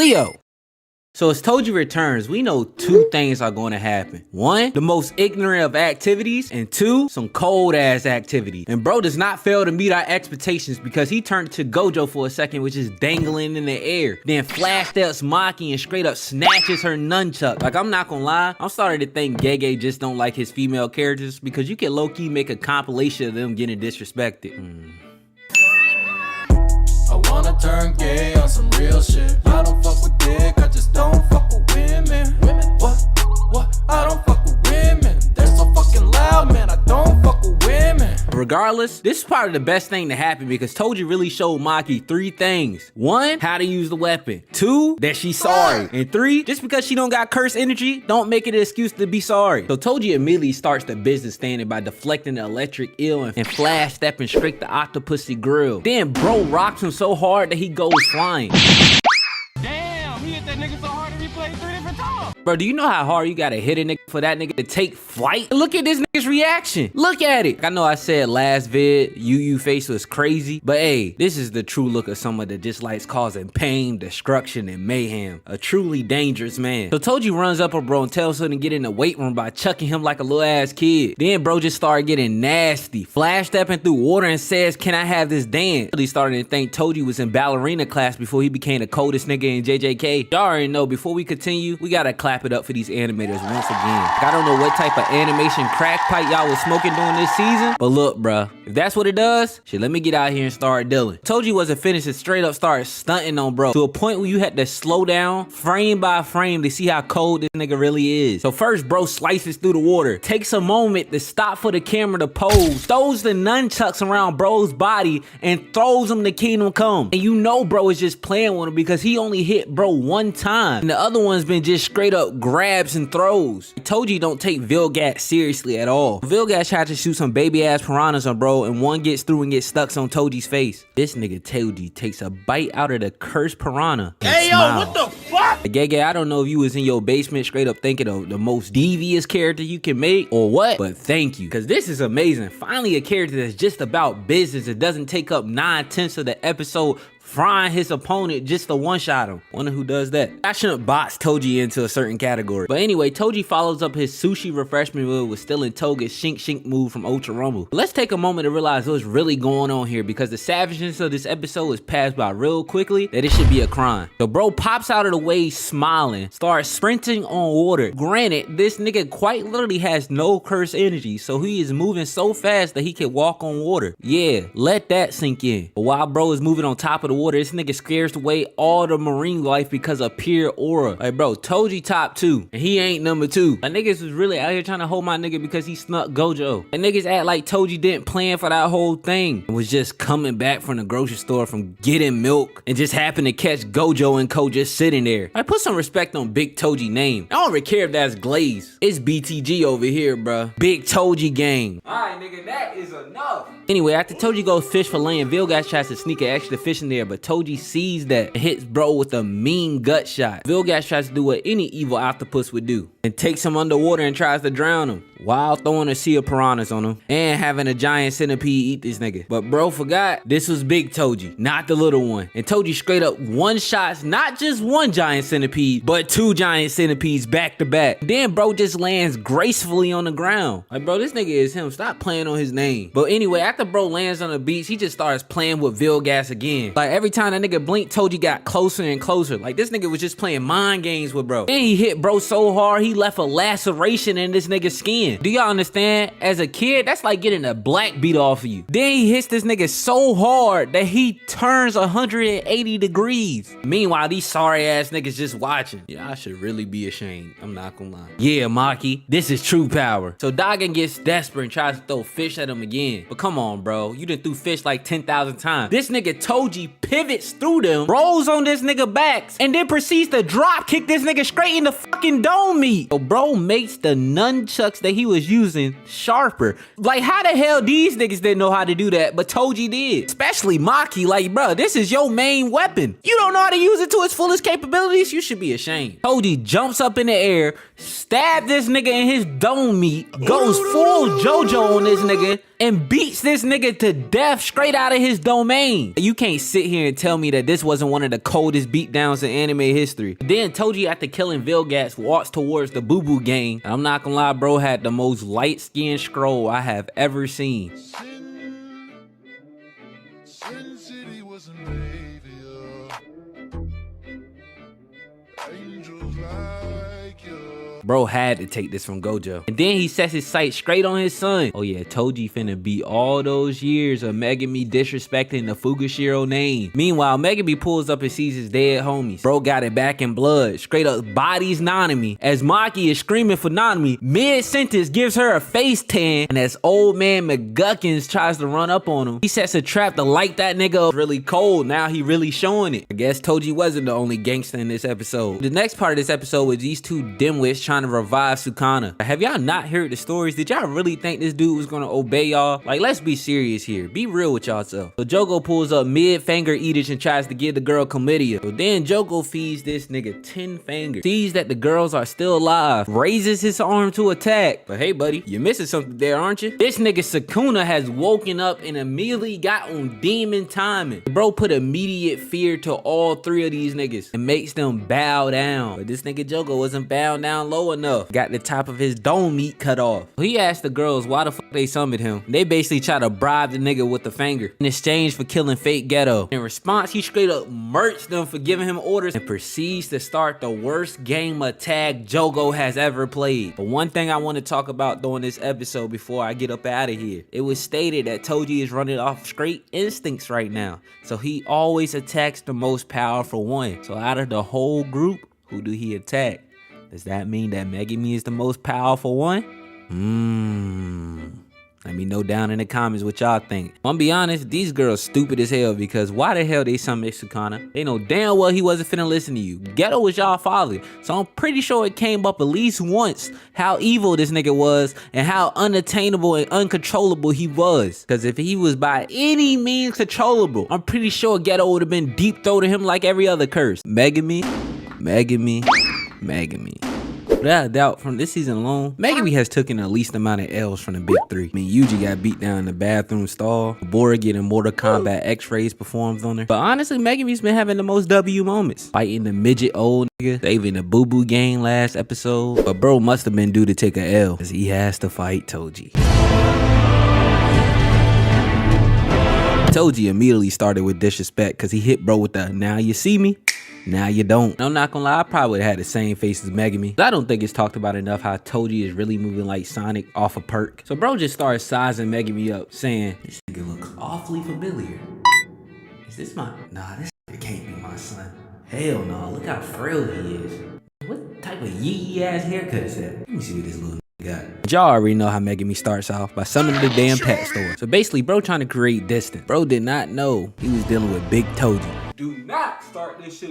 Leo. So as Toji returns, we know two things are going to happen. One, the most ignorant of activities, and two, some cold ass activity. And bro does not fail to meet our expectations because he turned to Gojo for a second, which is dangling in the air. Then flash steps Maki and straight up snatches her nunchuck. Like, I'm not gonna lie, I'm starting to think Gege just don't like his female characters because you can low-key make a compilation of them getting disrespected. I wanna turn gay on some real shit. I don't fuck with dick, I just don't fuck with women. What? I don't fuck with women. They're so fucking loud, man. I don't fuck with women. Regardless, this is probably the best thing to happen because Toji really showed Maki three things. One, how to use the weapon. Two, that she's sorry. And three, just because she don't got curse energy, don't make it an excuse to be sorry. So Toji immediately starts the business standing by deflecting the electric eel and flash stepping straight to Octopussy grill. Then bro rocks him so hard that he goes flying. Damn, he hit that nigga so hard that he played 3 different times. Bro, do you know how hard you gotta hit a nigga for that nigga to take flight? Look at this nigga's reaction. Look at it. I know I said last vid, Yu face was crazy, but hey, this is the true look of someone that just likes causing pain, destruction, and mayhem. A truly dangerous man. So Toji runs up on bro and tells him to get in the weight room by chucking him like a little ass kid. Then bro just started getting nasty, flash stepping through water and says, "Can I have this dance?" He started to think Toji was in ballerina class before he became the coldest nigga in JJK. Y'all already know, before we continue, we gotta clap it up for these animators once again. I don't know what type of animation crack pipe y'all was smoking during this season, but look, bruh, if that's what it does, shit, let me get out here and start dealing. Toji wasn't finished and straight up started stunting on bro to a point where you had to slow down frame by frame to see how cold this nigga really is. So first, bro slices through the water, takes a moment to stop for the camera to pose, throws the nunchucks around bro's body and throws him to Kingdom Come. And you know bro is just playing with him because he only hit bro one time and the other one's been just straight up grabs and throws. Toji don't take Vilgat seriously at all. Vilgat tried to shoot some baby ass piranhas on bro and one gets through and gets stuck on Toji's face. This nigga Toji takes a bite out of the cursed piranha and Hey smiles. yo, what the fuck? Gege, I don't know if you was in your basement straight up thinking of the most devious character you can make or what, but thank you, because this is amazing. Finally a character that's just about business. It doesn't take up 9/10 of the episode frying his opponent just to one-shot him. Wonder who does that. I shouldn't box Toji into a certain category. But anyway, Toji follows up his sushi refreshment meal with stealing Toga's shink shink move from Ultra Rumble. But let's take a moment to realize what's really going on here because the savageness of this episode is passed by real quickly that it should be a crime. So bro pops out of the way smiling, starts sprinting on water. Granted, this nigga quite literally has no curse energy, so he is moving so fast that he can walk on water. Yeah, let that sink in. But while bro is moving on top of the water, this nigga scares away all the marine life because of pure aura. Like bro, Toji top 2 and he ain't number 2. Like niggas was really out here trying to hold my nigga because he snuck Gojo. And niggas act like Toji didn't plan for that whole thing. It was just coming back from the grocery store from getting milk and just happened to catch Gojo and Co just sitting there. I put some respect on Big Toji name. I don't really care if that's Glaze. It's BTG over here, bruh. Big Toji gang. Alright nigga, that is enough. Anyway, after Toji goes fish for land, Vilgash tries to sneak an extra fish in there, but Toji sees that and hits bro with a mean gut shot. Vilgash tries to do what any evil octopus would do and takes him underwater and tries to drown him while throwing a sea of piranhas on him and having a giant centipede eat this nigga. But bro forgot this was Big Toji, not the little one. And Toji straight up one shots not just one giant centipede, but 2 giant centipedes back to back. Then bro just lands gracefully on the ground. Like bro, this nigga is him. Stop playing on his name. But anyway, after bro lands on the beach, he just starts playing with Vilgash again. Like every time that nigga blinked, Toji got closer and closer. Like this nigga was just playing mind games with bro. Then he hit bro so hard he left a laceration in this nigga's skin. Do y'all understand? As a kid, that's like getting a black beat off of you. Then he hits this nigga so hard that he turns 180 degrees. Meanwhile, these sorry ass niggas just watching. Yeah, I should really be ashamed. I'm not gonna lie. Yeah, Maki, this is true power. So Dagen gets desperate and tries to throw fish at him again. But come on, bro. You done threw fish like 10,000 times. This nigga Toji pivots through them, rolls on this nigga backs, and then proceeds to drop kick this nigga straight in the fucking dome meat. So bro makes the nunchucks that he was using sharper. Like how the hell these niggas didn't know how to do that, but Toji did. Especially Maki, like bro, this is your main weapon. You don't know how to use it to its fullest capabilities? You should be ashamed. Toji jumps up in the air, stabs this nigga in his dome meat, goes full JoJo on this nigga, and beats this nigga to death straight out of his domain. You can't sit here and tell me that this wasn't one of the coldest beatdowns in anime history. Then Toji, after killing Vilgax, walks towards the Boo Boo gang. I'm not gonna lie, bro had the most light-skinned scroll I have ever seen. Sin City was an savior. Angels like you. Bro had to take this from Gojo. And then he sets his sight straight on his son. Oh yeah, Toji finna beat all those years of Megami disrespecting the Fukushiro name. Meanwhile, Megami pulls up and sees his dead homies. Bro got it back in blood. Straight up bodies Nanami. As Maki is screaming for Nanami, mid-sentence gives her a face tan. And as old man McGuckins tries to run up on him, he sets a trap to light that nigga up really cold. Now he really showing it. I guess Toji wasn't the only gangster in this episode. The next part of this episode was these two dimwits trying to revive Sukuna. Have y'all not heard the stories? Did y'all really think this dude was gonna obey y'all? Like, let's be serious here. Be real with y'allself. So Jogo pulls up mid-finger Edish and tries to give the girl chlamydia. So then Jogo feeds this nigga 10 fingers, sees that the girls are still alive, raises his arm to attack. But hey buddy, you're missing something there, aren't you? This nigga Sukuna has woken up and immediately got on demon timing. Bro put immediate fear to all three of these niggas and makes them bow down. But this nigga Jogo wasn't bowing down low enough. Got the top of his dome meat cut off. He asked the girls why the fuck they summoned him. They basically try to bribe the nigga with the finger in exchange for killing fake Geto. In response, he straight up murks them for giving him orders and proceeds to start the worst game of tag Jogo has ever played. But one thing I want to talk about during this episode before I get up out of here. It was stated that Toji is running off straight instincts right now. So he always attacks the most powerful one. So out of the whole group, who do he attack? Does that mean that Megami is the most powerful one? Let me know down in the comments what y'all think. I'm gonna be honest, these girls stupid as hell because why the hell they summoned Sukuna? They know damn well he wasn't finna listen to you. Geto was y'all father, so I'm pretty sure it came up at least once how evil this nigga was and how unattainable and uncontrollable he was. Cause if he was by any means controllable, I'm pretty sure Geto would have been deep throated him like every other curse. Megami. Without a doubt, from this season alone, Megami has taken the least amount of L's from the big three. I mean, Yuji got beat down in the bathroom stall. Bora getting Mortal Kombat X-rays performed on her. But honestly, Megami's been having the most W moments. Fighting the midget old nigga, saving the Boo Boo gang last episode. But bro must have been due to take a L, cause he has to fight Toji. Toji immediately started with disrespect because he hit bro with the now you see me, now you don't. I'm not gonna lie, I probably would have had the same face as Megami. I don't think it's talked about enough how Toji is really moving like Sonic off a perk. So bro just started sizing Megami up, saying, this nigga looks awfully familiar. Is this my, nah, this nigga can't be my son. Hell no, look how frail he is. What type of yee ass haircut is that? Let me see what this little got. Y'all already know how Megami starts off by summoning the damn pet store. So basically, bro trying to create distance. Bro did not know he was dealing with big Toji. Do not start this shit.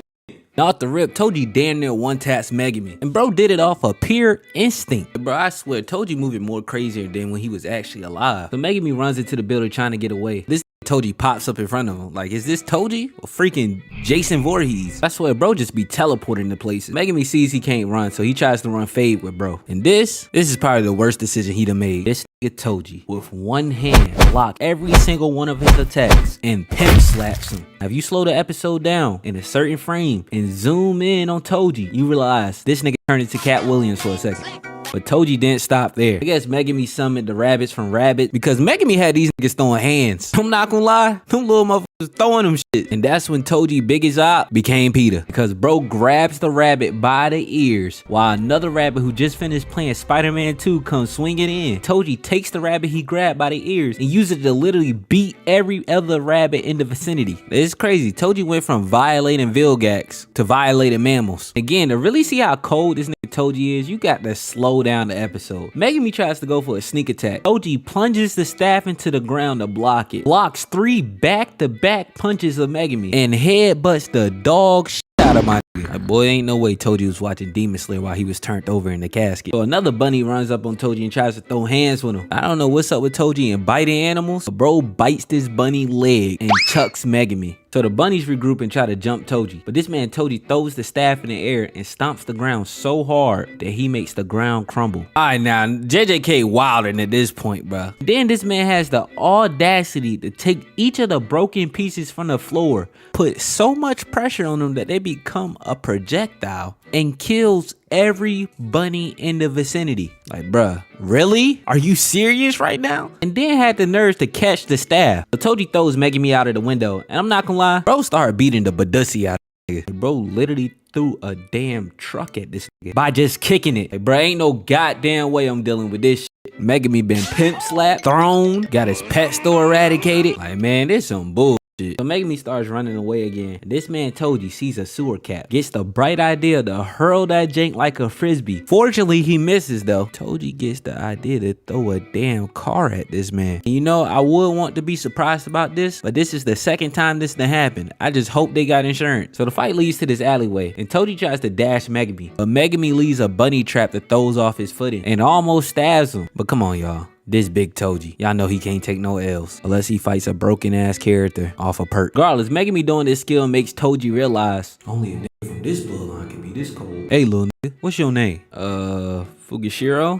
Now off the rip, Toji damn near one-taps Megami. And bro did it off of pure instinct. Bro, I swear, Toji moving more crazier than when he was actually alive. So Megami runs into the building trying to get away. This Toji pops up in front of him. Like, is this Toji or freaking Jason Voorhees? I swear, bro just be teleporting to places. Megami sees he can't run, so he tries to run fade with bro. And this is probably the worst decision he done made. This nigga Toji, with one hand, block every single one of his attacks and pimp slaps him. Now, if you slow the episode down in a certain frame and zoom in on Toji, you realize this nigga turned into Cat Williams for a second. But Toji didn't stop there. I guess Megami summoned the rabbits from Rabbit because Megami had these niggas throwing hands. I'm not gonna lie, them little motherfuckers throwing them shit. And that's when Toji biggest op became Peter. Because bro grabs the rabbit by the ears while another rabbit who just finished playing Spider-Man 2 comes swinging in. Toji takes the rabbit he grabbed by the ears and uses it to literally beat every other rabbit in the vicinity. It's crazy. Toji went from violating Vilgax to violating mammals. Again, to really see how cold this nigga Toji is, you got to slow down the episode. Megami tries to go for a sneak attack. Toji plunges the staff into the ground to block it. Blocks 3 back-to-back punches of Megami and headbutts the dog shit out of my nigga. Like, boy, ain't no way Toji was watching Demon Slayer while he was turned over in the casket. So another bunny runs up on Toji and tries to throw hands with him. I don't know what's up with Toji and biting animals. Bro bites this bunny leg and chucks Megami. So the bunnies regroup and try to jump Toji. But this man Toji throws the staff in the air and stomps the ground so hard that he makes the ground crumble. Alright, now JJK wilding at this point, bro. Then this man has the audacity to take each of the broken pieces from the floor, put so much pressure on them that they become a projectile, and kills every bunny in the vicinity. Like, bruh, really? Are you serious right now? And then had the nerves to catch the staff. So Toji throws Megumi out of the window, and I'm not gonna lie, bro started beating the badussi out of the nigga. Bro literally threw a damn truck at this nigga by just kicking it. Like, bro, ain't no goddamn way I'm dealing with this shit. Megumi been pimp slapped, thrown, got his pet store eradicated. Like, man, this some bull. So Megumi starts running away again. This man Toji sees a sewer cap, gets the bright idea to hurl that jank like a frisbee. Fortunately, he misses though. Toji gets the idea to throw a damn car at this man. And you know, I would want to be surprised about this, but this is the second time this done happened. I just hope they got insurance. So the fight leads to this alleyway, and Toji tries to dash Megumi, but Megumi leaves a bunny trap that throws off his footing and almost stabs him. But come on, y'all. This big Toji, y'all know he can't take no L's unless he fights a broken ass character off a perk. Regardless, Megumi doing this skill makes Toji realize only a nigga from this bloodline can be this cold. Hey little nigga, what's your name? Fugashiro?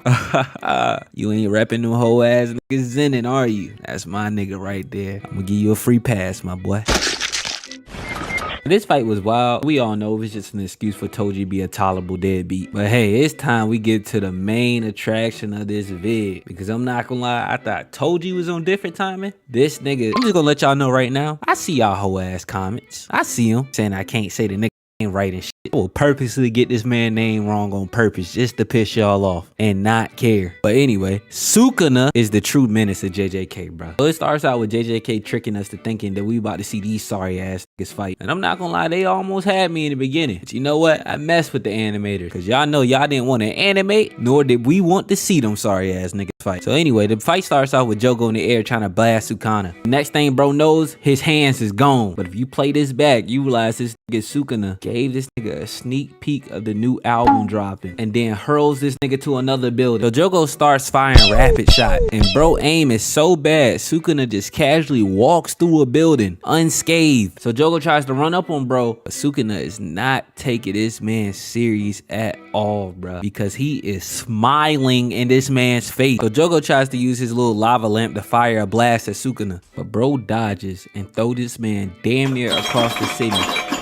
You ain't repping them whole ass niggas Zenin, are you? That's my nigga right there. I'm gonna give you a free pass, my boy. This fight was wild. We all know it was just an excuse for Toji to be a tolerable deadbeat. But hey, it's time we get to the main attraction of this vid. Because I'm not gonna lie, I thought Toji was on different timing. This nigga, I'm just gonna let y'all know right now, I see y'all whole ass comments. I see them saying I can't say the nigga ain't right and shit. I will purposely get this man's name wrong on purpose just to piss y'all off and not care. But anyway, Sukuna is the true menace of JJK, bro. So it starts out with JJK tricking us to thinking that we about to see these sorry ass niggas fight. And I'm not gonna lie, they almost had me in the beginning. But you know what? I messed with the animators because y'all know y'all didn't want to animate, nor did we want to see them sorry ass niggas fight. So anyway, the fight starts off with Jogo in the air trying to blast Sukuna. The next thing bro knows, his hands is gone. But if you play this back, you realize this nigga Sukuna gave this nigga a sneak peek of the new album dropping and then hurls this nigga to another building. So Jogo starts firing rapid shot and bro aim is so bad, Sukuna just casually walks through a building unscathed. So Jogo tries to run up on bro, but Sukuna is not taking this man serious at all, bro, because he is smiling in this man's face. So Jogo tries to use his little lava lamp to fire a blast at Sukuna, but bro dodges and throw this man damn near across the city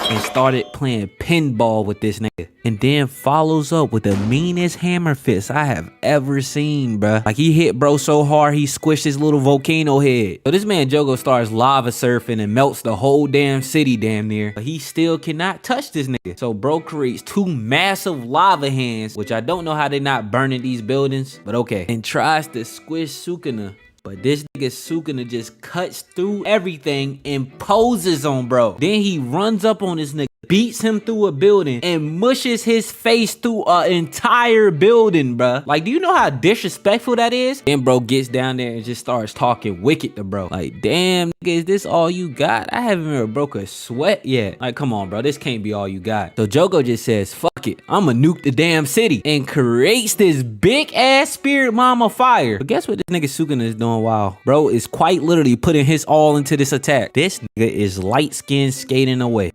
and started playing pinball with this nigga. And then follows up with the meanest hammer fist I have ever seen, bruh. Like he hit bro so hard he squished his little volcano head. So this man Jogo starts lava surfing and melts the whole damn city damn near. But he still cannot touch this nigga. So bro creates two massive lava hands, which I don't know how they not burning these buildings, but okay. And tries to squish Sukuna. But this nigga Sukuna just cuts through everything and poses on bro. Then he runs up on this nigga, beats him through a building, and mushes his face through an entire building, bruh. Like, do you know how disrespectful that is? Then bro gets down there and just starts talking wicked to bro. Like, damn, nigga, is this all you got? I haven't even broke a sweat yet. Like, come on, bro, this can't be all you got. So Jogo just says, fuck it, I'ma nuke the damn city, and creates this big ass spirit mama fire. But guess what this nigga Sukuna is doing while bro is quite literally putting his all into this attack? This nigga is light skinned skating away.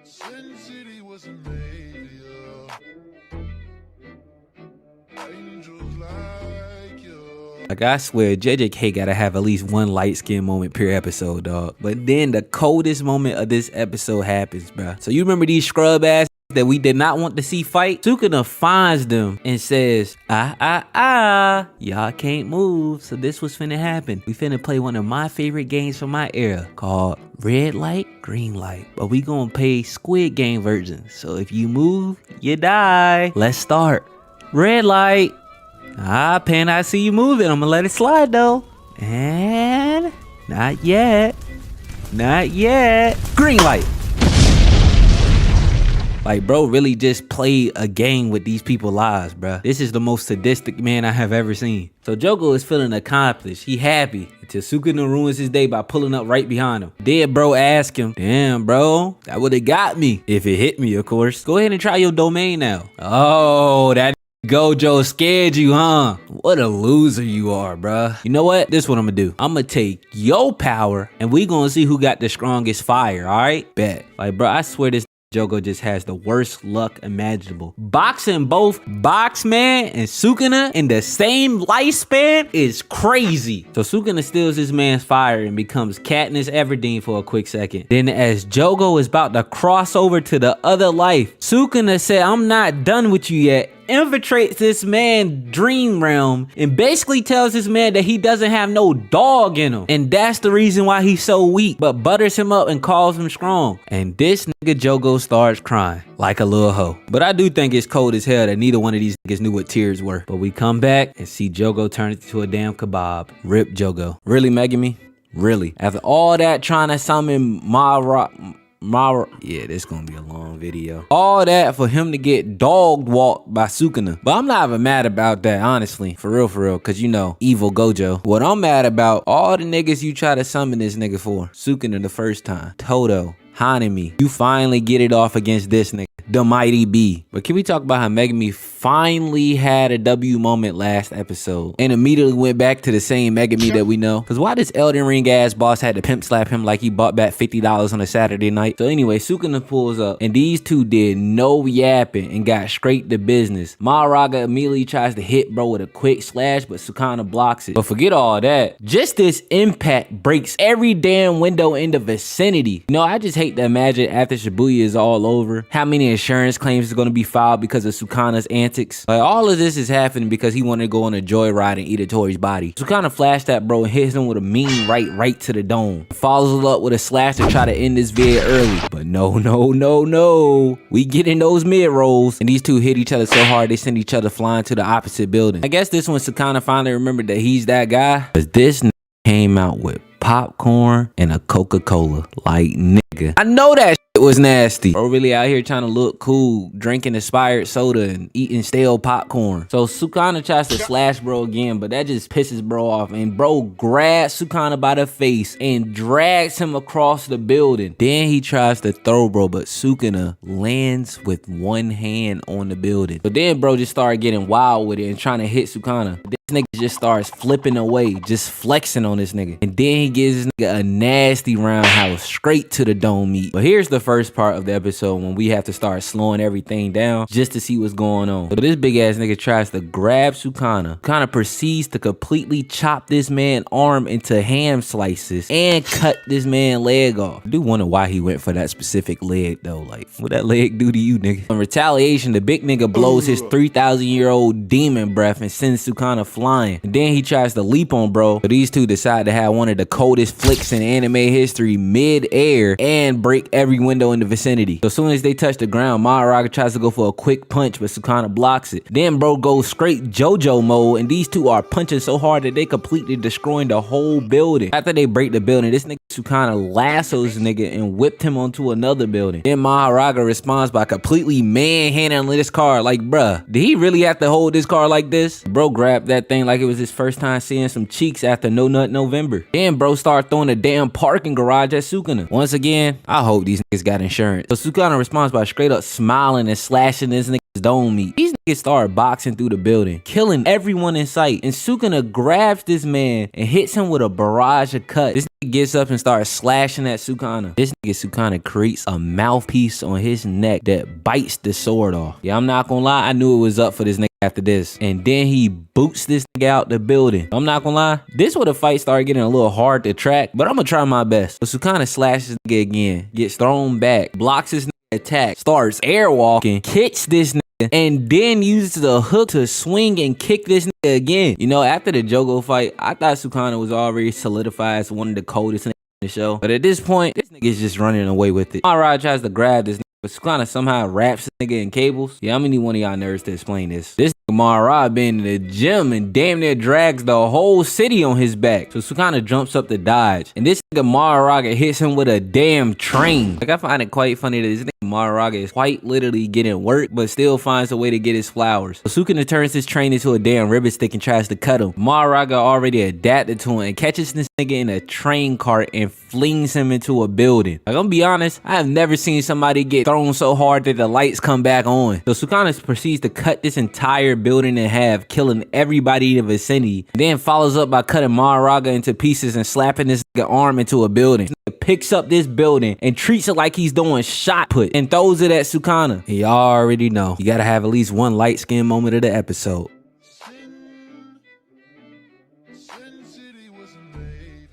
Sin City was a mania. Angels like you. Like, I swear, JJK gotta have at least one light skin moment per episode, dog. But then the coldest moment of this episode happens, bruh. So you remember these scrub ass that we did not want to see fight? Sukuna finds them and says, y'all can't move. So this was finna happen. We finna play one of my favorite games from my era called Red Light, Green Light. But we gonna play Squid Game version. So if you move, you die. Let's start. Red light. Pen, I see you moving. I'm gonna let it slide though. And not yet. Not yet. Green light. Like, bro really just played a game with these people's lives, bro. This is the most sadistic man I have ever seen. So Jogo is feeling accomplished. He happy until Sukuna ruins his day by pulling up right behind him. Then bro ask him, damn, bro, that would've got me. If it hit me, of course. Go ahead and try your domain now. Oh, that Gojo scared you, huh? What a loser you are, bruh. You know what? This is what I'm gonna do. I'm gonna take your power and we gonna see who got the strongest fire, all right? Bet. Like, bro, I swear this Jogo just has the worst luck imaginable. Boxing both Boxman and Sukuna in the same lifespan is crazy. So Sukuna steals this man's fire and becomes Katniss Everdeen for a quick second. Then as Jogo is about to cross over to the other life, Sukuna said, I'm not done with you yet. Infiltrates this man's dream realm and basically tells this man that he doesn't have no dog in him. And that's the reason why he's so weak, but butters him up and calls him strong. And this nigga Jogo starts crying like a little hoe. But I do think it's cold as hell that neither one of these niggas knew what tears were. But we come back and see Jogo turn into a damn kebab. Rip Jogo. Really, Megami? Really? After all that trying to summon yeah, this gonna be a long video. All that for him to get dog walked by Sukuna. But I'm not even mad about that, honestly. For real, cause you know, evil Gojo. What I'm mad about, all the niggas you try to summon this nigga for. Sukuna the first time. Todo. Hanami. You finally get it off against this nigga. The Mighty B. But can we talk about how Megami finally had a W moment last episode and immediately went back to the same Megami that we know? Because why this Elden Ring ass boss had to pimp slap him like he bought back $50 on a Saturday night? So anyway, Sukuna pulls up and these two did no yapping and got straight to business. Mahoraga immediately tries to hit bro with a quick slash, but Sukuna blocks it. But forget all that. Just this impact breaks every damn window in the vicinity. You know, I just hate to imagine after Shibuya is all over, how many insurance claims is going to be filed because of Sukuna's antics. Like, all of this is happening because he wanted to go on a joyride and eat Tori's body. Sukuna flashed that bro and hits him with a mean right to the dome. Follows it up with a slash to try to end this vid early. But no. We get in those mid rolls and these two hit each other so hard they send each other flying to the opposite building. I guess this one Sukuna finally remembered that he's that guy. But this came out with popcorn and a Coca-Cola. Like, nigga. I know that shit was nasty. Bro really out here trying to look cool, drinking expired soda and eating stale popcorn. So Sukuna tries to slash bro again, but that just pisses bro off. And bro grabs Sukuna by the face and drags him across the building. Then he tries to throw bro, but Sukuna lands with one hand on the building. But then bro just started getting wild with it and trying to hit Sukuna. This nigga just starts flipping away, just flexing on this nigga. And then he gives this nigga a nasty roundhouse straight to the dome meat. But here's the first part of the episode when we have to start slowing everything down just to see what's going on. So this big ass nigga tries to grab Sukuna. Sukuna proceeds to completely chop this man's arm into ham slices and cut this man's leg off. I do wonder why he went for that specific leg though. Like, what that leg do to you, nigga? In retaliation, the big nigga blows his 3,000-year-old demon breath and sends Sukuna flying. And then he tries to leap on bro. But these two decide to have one of the coldest flicks in anime history mid-air and break every window in the vicinity. So as soon as they touch the ground, Mahoraga tries to go for a quick punch, but Sukuna blocks it. Then bro goes straight JoJo mode, and these two are punching so hard that they completely destroying the whole building. After they break the building, this nigga Sukuna lassos nigga and whipped him onto another building. Then Mahoraga responds by completely manhandling this car. Like, bruh, did he really have to hold this car like this? Bro grabbed that thing like it was his first time seeing some cheeks after No Nut November. Then bro started throwing a damn parking garage at Sukuna. Once again, I hope these niggas got insurance. So Sukuna responds by straight up smiling and slashing this nigga's dome meat. These niggas start boxing through the building, killing everyone in sight. And Sukuna grabs this man and hits him with a barrage of cuts. This nigga gets up and starts slashing at Sukuna. This nigga Sukuna creates a mouthpiece on his neck that bites the sword off. Yeah, I'm not gonna lie, I knew it was up for this nigga after this. And then he boots this nigga out the building. I'm not gonna lie, this where the fight started getting a little hard to track, but I'm gonna try my best. So Sukuna slashes the nigga again, gets thrown back, blocks his nigga attack, starts airwalking, kicks this nigga, and then uses the hook to swing and kick this nigga again. You know, after the Jogo fight, I thought Sukuna was already solidified as one of the coldest niggas in the show. But at this point, this nigga is just running away with it. Mahoraga tries to grab this nigga, but Sukuna somehow wraps the nigga in cables. Yeah, I'm gonna need one of y'all nerds to explain this. This Mahoraga been in the gym and damn near drags the whole city on his back. So Sukuna jumps up to dodge. And this nigga Mahoraga hits him with a damn train. Like, I find it quite funny that this nigga Mahoraga is quite literally getting work, but still finds a way to get his flowers. So Sukuna turns his train into a damn ribbon stick and tries to cut him. Mahoraga already adapted to him and catches this nigga in a train cart and flings him into a building. Like, I'm gonna be honest, I have never seen somebody get thrown so hard that the lights come back on. So Sukuna proceeds to cut this entire building in half, killing everybody in the vicinity. Then follows up by cutting Maharaga into pieces and slapping this nigga arm into a building. This nigga picks up this building and treats it like he's doing shot put and throws it at Sukuna. And y'all already know, you gotta have at least one light skin moment of the episode. Sin City was a navy,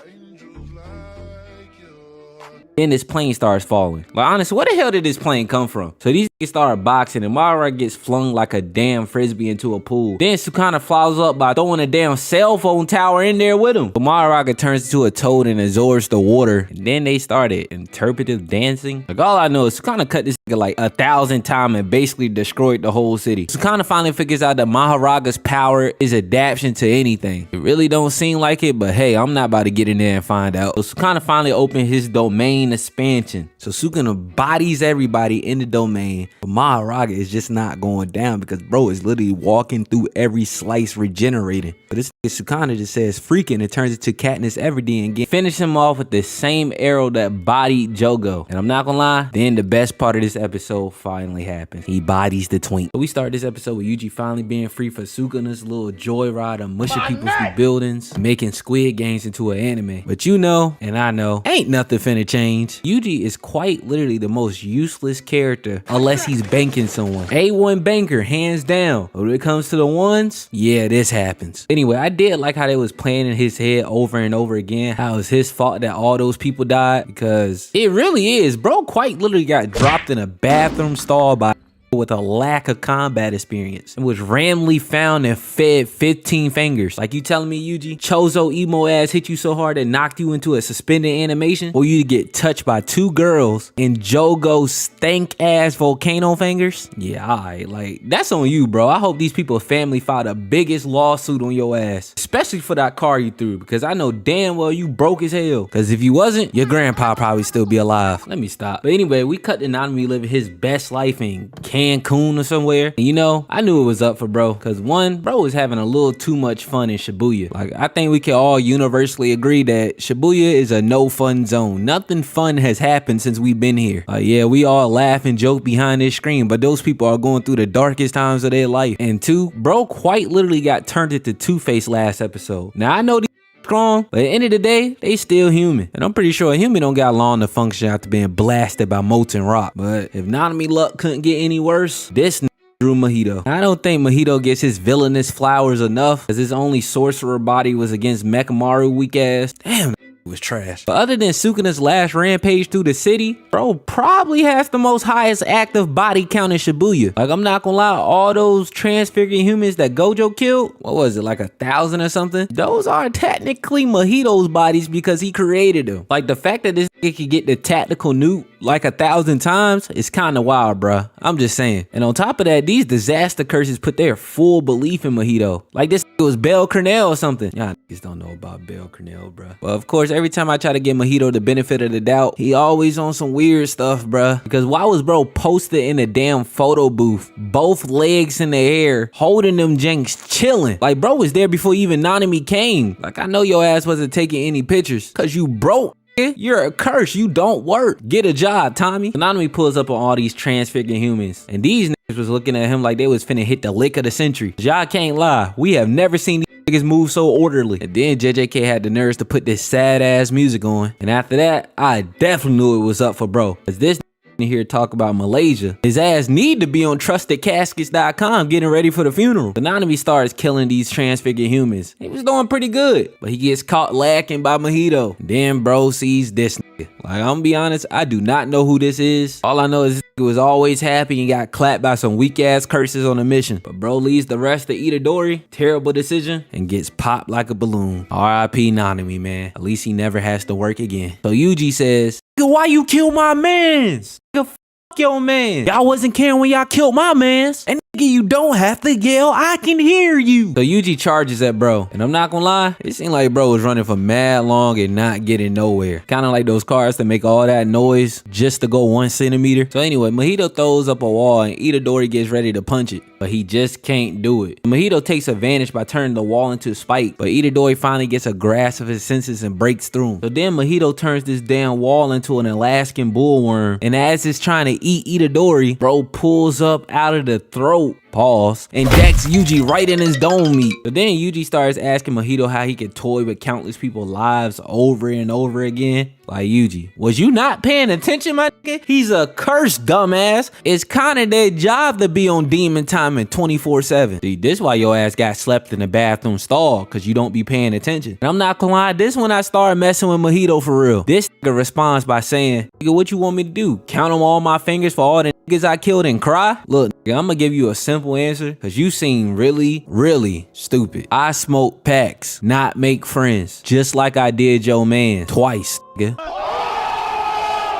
angels like you. Then this plane starts falling. Like, honestly, where the hell did this plane come from? So these niggas start boxing and Maharaga gets flung like a damn frisbee into a pool. Then Sukuna follows up by throwing a damn cell phone tower in there with him. But Maharaga turns into a toad and absorbs the water. And then they started interpretive dancing. Like, all I know is Sukuna cut this nigga like 1,000 times and basically destroyed the whole city. Sukuna finally figures out that Maharaga's power is adaptation to anything. It really don't seem like it, but hey, I'm not about to get in there and find out. So Sukuna finally opened his domain expansion. So Sukuna bodies everybody in the domain, but Maharaga is just not going down because bro is literally walking through every slice regenerating. But this Sukuna just says freaking and turns into Katniss Everdeen and finish him off with the same arrow that bodied Jogo. And I'm not gonna lie, then the best part of this episode finally happens. He bodies the twink. So we start this episode with Yuji finally being free for Sukuna's little joyride of mushing people through buildings, making Squid Games into an anime. But you know, and I know, ain't nothing finna change. Yuji is quite literally the most useless character unless he's banking someone. A1 banker, hands down. But when it comes to the ones, yeah, this happens. Anyway, I did like how they was playing in his head over and over again. How it was his fault that all those people died, because it really is. Bro quite literally got dropped in a bathroom stall by with a lack of combat experience and was randomly found and fed 15 fingers. Like, you telling me, Yuji, Choso emo ass hit you so hard it knocked you into a suspended animation for you to get touched by 2 girls and Jogo's stank ass volcano fingers? Yeah, alright, like, that's on you, bro. I hope these people's family filed the biggest lawsuit on your ass, especially for that car you threw, because I know damn well you broke as hell. Because if you wasn't, your grandpa probably still be alive. Let me stop. But anyway, we cut to Nanami living his best life in Cancun or somewhere. And you know, I knew it was up for bro, because one, bro was having a little too much fun in Shibuya. Like, I think we can all universally agree that Shibuya is a no fun zone. Nothing fun has happened since we've been here. Yeah, we all laugh and joke behind this screen, but those people are going through the darkest times of their life. And two, bro quite literally got turned into Two-Face last episode. Now I know these strong, but at the end of the day, they still human. And I'm pretty sure a human don't got long to function after being blasted by molten rock. But if Nanami luck couldn't get any worse, this drew Mojito. I don't think Mojito gets his villainous flowers enough, because his only sorcerer body was against Mekamaru weak ass. Damn, was trash. But other than Sukuna's last rampage through the city, bro probably has the most highest active body count in Shibuya. Like, I'm not gonna lie, all those transfiguring humans that Gojo killed, what was it, like 1,000 or something? Those are technically Mojito's bodies because he created them. Like, the fact that this nigga could get the tactical nuke like 1,000 times is kind of wild, bruh. I'm just saying. And on top of that, these disaster curses put their full belief in Mojito. Like, this was Bell Cornell or something. Y'all niggas don't know about Bell Cornell, bruh. But of course, every time I try to give Mojito the benefit of the doubt, he always on some weird stuff, bruh. Because why was bro posted in a damn photo booth, both legs in the air, holding them janks, chilling? Like, bro was there before even Nanami came. Like, I know your ass wasn't taking any pictures because you broke. You're a curse. You don't work. Get a job, Tommy. Nanami pulls up on all these transfiguring humans, and these niggas was looking at him like they was finna hit the lick of the century. Y'all can't lie. We have never seen these niggas move so orderly. And then JJK had the nerves to put this sad ass music on. And after that, I definitely knew it was up for bro. Cause this here talk about Malaysia. His ass need to be on trustedcaskets.com getting ready for the funeral. The Nanami starts killing these transfigured humans. He was doing pretty good, but he gets caught lacking by Mojito. Then bro sees this nigga. Like, I'm gonna be honest, I do not know who this is. All I know is he was always happy and got clapped by some weak ass curses on a mission. But bro leaves the rest to Itadori, terrible decision, and gets popped like a balloon. R.I.P. Nanami, man. At least he never has to work again. So Yuji says, why you kill my mans? Nigga, fuck your man. Y'all wasn't caring when y'all killed my mans. And nigga, you don't have to yell. I can hear you. So Yuji charges at bro. And I'm not gonna lie, it seemed like bro was running for mad long and not getting nowhere. Kind of like those cars that make all that noise just to go 1 centimeter. So anyway, Mojito throws up a wall and Itadori gets ready to punch it. but he just can't do it. Mahito takes advantage by turning the wall into a spike, but Itadori finally gets a grasp of his senses and breaks through him. So then Mahito turns this damn wall into an Alaskan bullworm, and as it's trying to eat Itadori, bro pulls up out of the throat, pause, and decks Yuji right in his dome meat. So then Yuji starts asking Mahito how he could toy with countless people's lives over and over again. Like, Yuji, was you not paying attention, my nigga? He's a cursed dumbass. It's kinda their job to be on demon timing 24/7. See, this why your ass got slept in the bathroom stall, cause you don't be paying attention. And I'm not gonna lie, this when I started messing with Mahito for real. This nigga responds by saying, nigga, what you want me to do? Count on all my fingers for all the niggas I killed and cry? Look, nigga, I'm gonna give you a simple answer, cause you seem really, really stupid. I smoke packs, not make friends. Just like I did your man twice, nigga.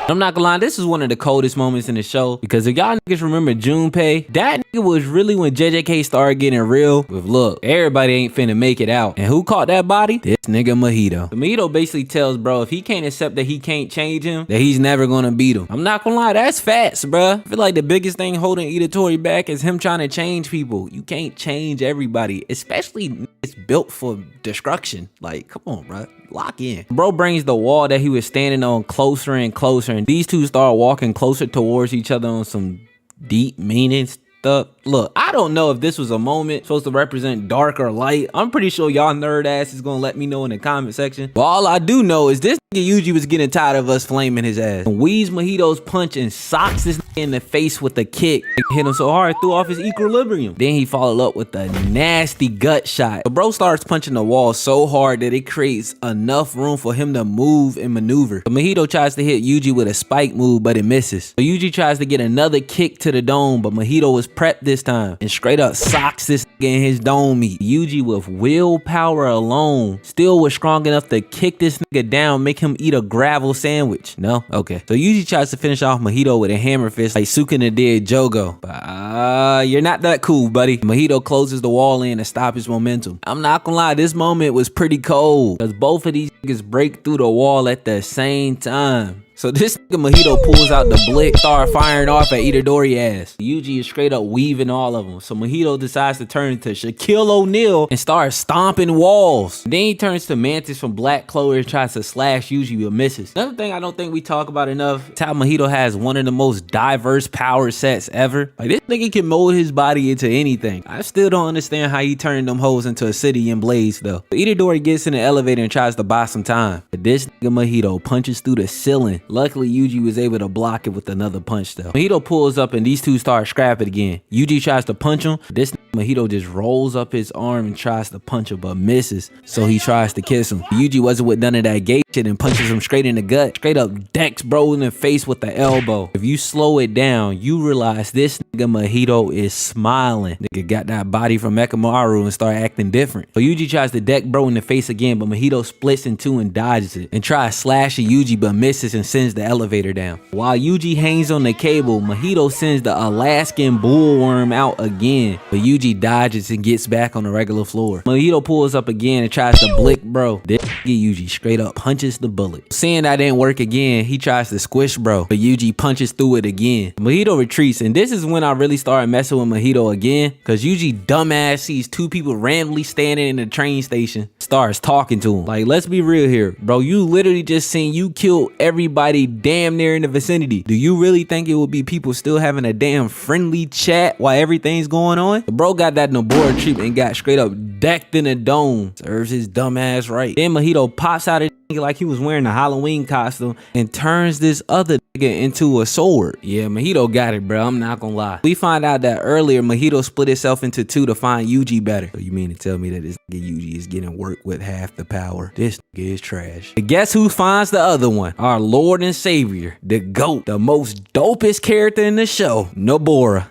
I'm not gonna lie, this is one of the coldest moments in the show, because if y'all niggas remember Junpei, that nigga was really when JJK started getting real with, look, everybody ain't finna make it out. And who caught that body? This nigga Mahito. So Mahito basically tells bro if he can't accept that he can't change him, that he's never gonna beat him. I'm not gonna lie, that's facts, bruh. I feel like the biggest thing holding Itadori back is him trying to change people. You can't change everybody, especially it's built for destruction. Like, come on, bruh. Lock in. Bro brings the wall that he was standing on closer and closer, and these two start walking closer towards each other on some deep meaning stuff. Look, I don't know if this was a moment supposed to represent dark or light. I'm pretty sure y'all nerd ass is gonna let me know in the comment section. But all I do know is this nigga Yuji was getting tired of us flaming his ass. And Weez Mahito's punch and socks this nigga in the face with a kick. Hit him so hard, threw off his equilibrium. Then he followed up with a nasty gut shot. The bro starts punching the wall so hard that it creates enough room for him to move and maneuver. But Mahito tries to hit Yuji with a spike move, but it misses. So Yuji tries to get another kick to the dome, but Mahito was prepped this time and straight up socks this nigga in his dome meat. Yuji with willpower alone still was strong enough to kick this nigga down, make him eat a gravel sandwich. No? Okay. So Yuji tries to finish off Mahito with a hammer fist like Sukuna did Jogo. But you're not that cool, buddy. Mahito closes the wall in to stop his momentum. I'm not gonna lie, this moment was pretty cold because both of these niggas break through the wall at the same time. So this nigga Mahito pulls out the blick, start firing off at Itadori ass. Yuji is straight up weaving all of them. So Mahito decides to turn into Shaquille O'Neal and start stomping walls. Then he turns to Mantis from Black Clover and tries to slash Yuji but misses. Another thing I don't think we talk about enough is how Mahito has one of the most diverse power sets ever. Like, this nigga can mold his body into anything. I still don't understand how he turned them hoes into a city in blaze though. But Itadori gets in the elevator and tries to buy some time. But this nigga Mahito punches through the ceiling. Luckily, Yuji was able to block it with another punch though. Mahito pulls up and these two start scrapping again. Yuji tries to punch him. This Mahito just rolls up his arm and tries to punch him but misses. So he tries to kiss him. Yuji wasn't with none of that gay shit and punches him straight in the gut. Straight up decks bro in the face with the elbow. If you slow it down, you realize this nigga Mahito is smiling. Nigga got that body from Mekamaru and start acting different. So Yuji tries to deck bro in the face again, but Mahito splits in two and dodges it and tries slashing Yuji but misses and sends the elevator down. While Yuji hangs on the cable, Mahito sends the Alaskan bullworm out again, but Yuji dodges and gets back on the regular floor. Mahito pulls up again and tries to blick bro. This Yuji straight up punches the bullet. Seeing that didn't work again, he tries to squish bro, but Yuji punches through it again. Mahito retreats, and this is when I really started messing with Mahito again, cause Yuji dumbass sees two people randomly standing in the train station, starts talking to him. Like, let's be real here, bro. You literally just seen you kill everybody damn near in the vicinity. Do you really think it would be people still having a damn friendly chat while everything's going on? The bro got that Nobora treatment and got straight up decked in a dome. Serves his dumb ass right. Then Mahito pops out of like he was wearing a Halloween costume and turns this other nigga into a sword. Yeah, Mahito got it, bro. I'm not gonna lie. We find out that earlier Mahito split itself into two to find Yuji better. So you mean to tell me that this nigga Yuji is getting work with half the power? This nigga is trash. And guess who finds the other one? Our Lord and Savior, the GOAT, the most dopest character in the show, Nobora.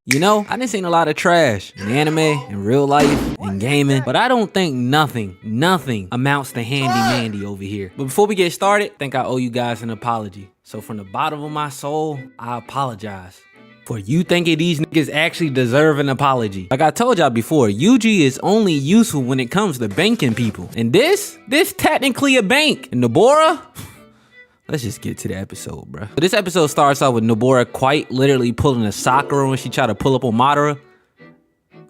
You know, I done seen a lot of trash in anime, in real life, in gaming, but I don't think nothing amounts to Handy Mandy over here. But before we get started, I think I owe you guys an apology. So from the bottom of my soul, I apologize for you thinking these niggas actually deserve an apology. Like I told y'all before, Yuji is only useful when it comes to banking people. And this technically a bank. And Nobora? Let's just get to the episode, bro. So this episode starts off with Nobara quite literally pulling a Sakura when she tried to pull up on Madara.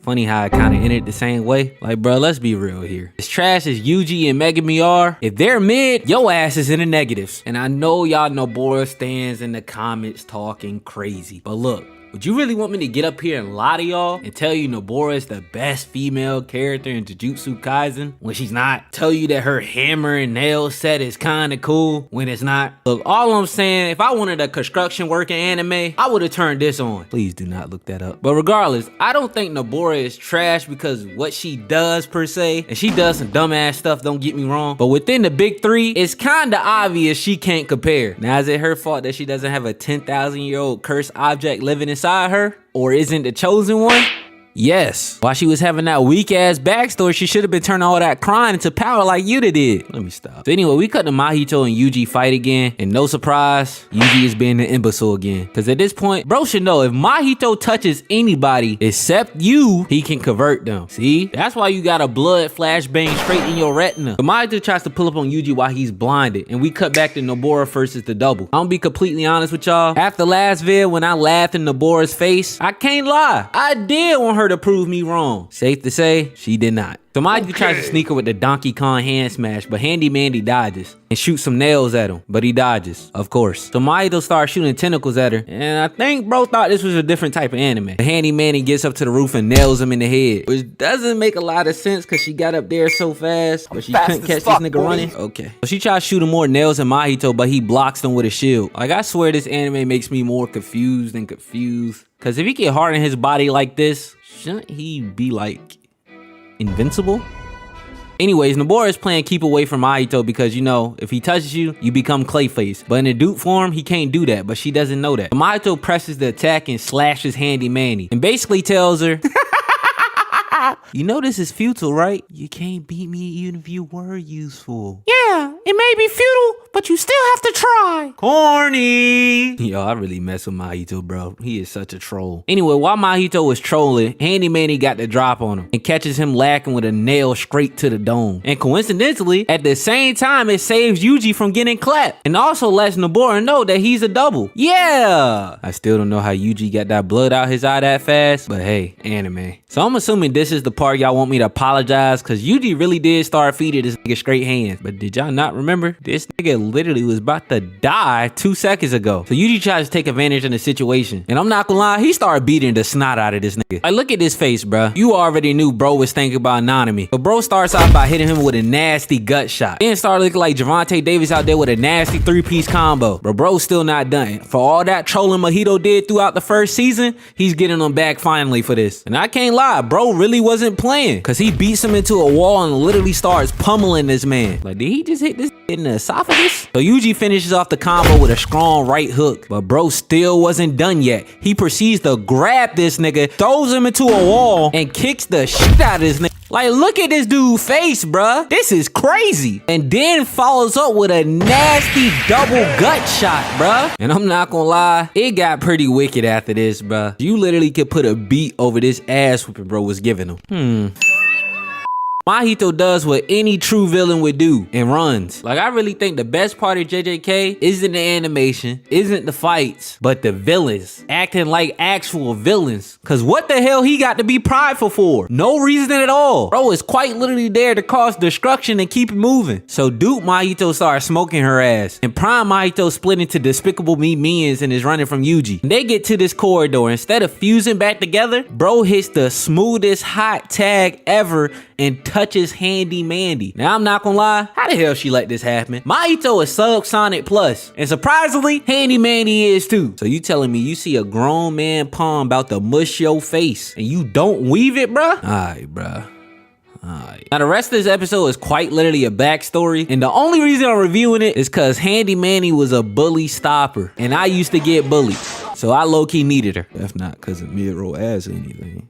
Funny how it kind of ended the same way. Like, bro, let's be real here. As trash as Yuji and Megumi are, if they're mid, your ass is in the negatives. And I know y'all Nobara stands in the comments talking crazy. But look, would you really want me to get up here and lie to y'all and tell you Nobara is the best female character in Jujutsu Kaisen when she's not? Tell you that her hammer and nail set is kind of cool when it's not? Look, all I'm saying, if I wanted a construction working anime, I would have turned this on. Please do not look that up. But regardless, I don't think Nobara is trash because what she does per se, and she does some dumbass stuff, don't get me wrong. But within the big three, it's kind of obvious she can't compare. Now, is it her fault that she doesn't have a 10,000-year-old cursed object living inside her? Or isn't the chosen one? Yes. While she was having that weak ass backstory, she should have been turning all that crying into power like Yuta did. Let me stop. So anyway, we cut to Mahito and Yuji fight again, and no surprise, Yuji is being the imbecile again. Cause at this point, bro should know if Mahito touches anybody except you, he can convert them. See? That's why you got a blood flashbang straight in your retina. But Mahito tries to pull up on Yuji while he's blinded, and we cut back to Nobara versus the double. I'm gonna be completely honest with y'all. After last vid, when I laughed in Nobara's face, I can't lie. I did want her to prove me wrong. Safe to say, she did not. So Mahito tries to sneak her with the Donkey Kong hand smash, but Handy Mandy dodges and shoots some nails at him, but he dodges, of course. So Mahito starts shooting tentacles at her, and I think bro thought this was a different type of anime. The Handy Mandy gets up to the roof and nails him in the head, which doesn't make a lot of sense because she got up there so fast, but she couldn't catch this nigga running. Okay. So she tries shooting more nails at Mahito, but he blocks them with a shield. Like, I swear this anime makes me more confused than confused. Because if he get hard in his body like this, shouldn't he be like invincible? Anyways, Nobara is playing keep away from Mahito because, you know, if he touches you, you become Clayface. But in a dupe form, he can't do that, but she doesn't know that. Mahito presses the attack and slashes Handy Manny and basically tells her, you know this is futile, right? You can't beat me even if you were useful. Yeah, it may be futile, but you still have to try. Corny. Yo, I really mess with Mahito, bro. He is such a troll. Anyway, while Mahito was trolling, Handy Manny got the drop on him and catches him lacking with a nail straight to the dome. And coincidentally, at the same time, it saves Yuji from getting clapped and also lets Nobara know that he's a double. Yeah. I still don't know how Yuji got that blood out his eye that fast, but hey, anime. So I'm assuming this is the part y'all want me to apologize because Yuji really did start feeding this nigga straight hands. But did y'all not remember? This nigga literally was about to die 2 seconds ago. So Yuji tries to take advantage of the situation. And I'm not gonna lie, he started beating the snot out of this nigga. Like, look at this face, bro. You already knew bro was thinking about Nanami. But bro starts off by hitting him with a nasty gut shot. Then started looking like Javante Davis out there with a nasty 3-piece combo. But bro's still not done. For all that trolling Mahito did throughout the first season, he's getting him back finally for this. And I can't lie, bro really wasn't playing. Cause he beats him into a wall and literally starts pummeling this man. Like, did he just hit this in the esophagus? So Yuji finishes off the combo with a strong right hook. But bro still wasn't done yet. He proceeds to grab this nigga, throws him into a wall, and kicks the shit out of this nigga. Like, look at this dude's face, bruh. This is crazy. And then follows up with a nasty double gut shot, bruh. And I'm not gonna lie, it got pretty wicked after this, bruh. You literally could put a beat over this ass whooping bro was giving him. Mahito does what any true villain would do and runs. Like, I really think the best part of JJK isn't the animation, isn't the fights, but the villains acting like actual villains. Cause what the hell he got to be prideful for? No reason at all. Bro is quite literally there to cause destruction and keep it moving. So dupe Mahito starts smoking her ass, and Prime Mahito split into Despicable Me minions and is running from Yuji. They get to this corridor. Instead of fusing back together, bro hits the smoothest hot tag ever and touches Handy Mandy. Now, I'm not gonna lie, how the hell she let this happen? Mahito is Subsonic Plus, and surprisingly, Handy Mandy is too. So you telling me you see a grown man palm about to mush your face and you don't weave it, bruh? Alright, bruh. Now the rest of this episode is quite literally a backstory, and the only reason I'm reviewing it is cause Handy Manny was a bully stopper, and I used to get bullied. So I low-key needed her. If not because of mid-roll ass or anything.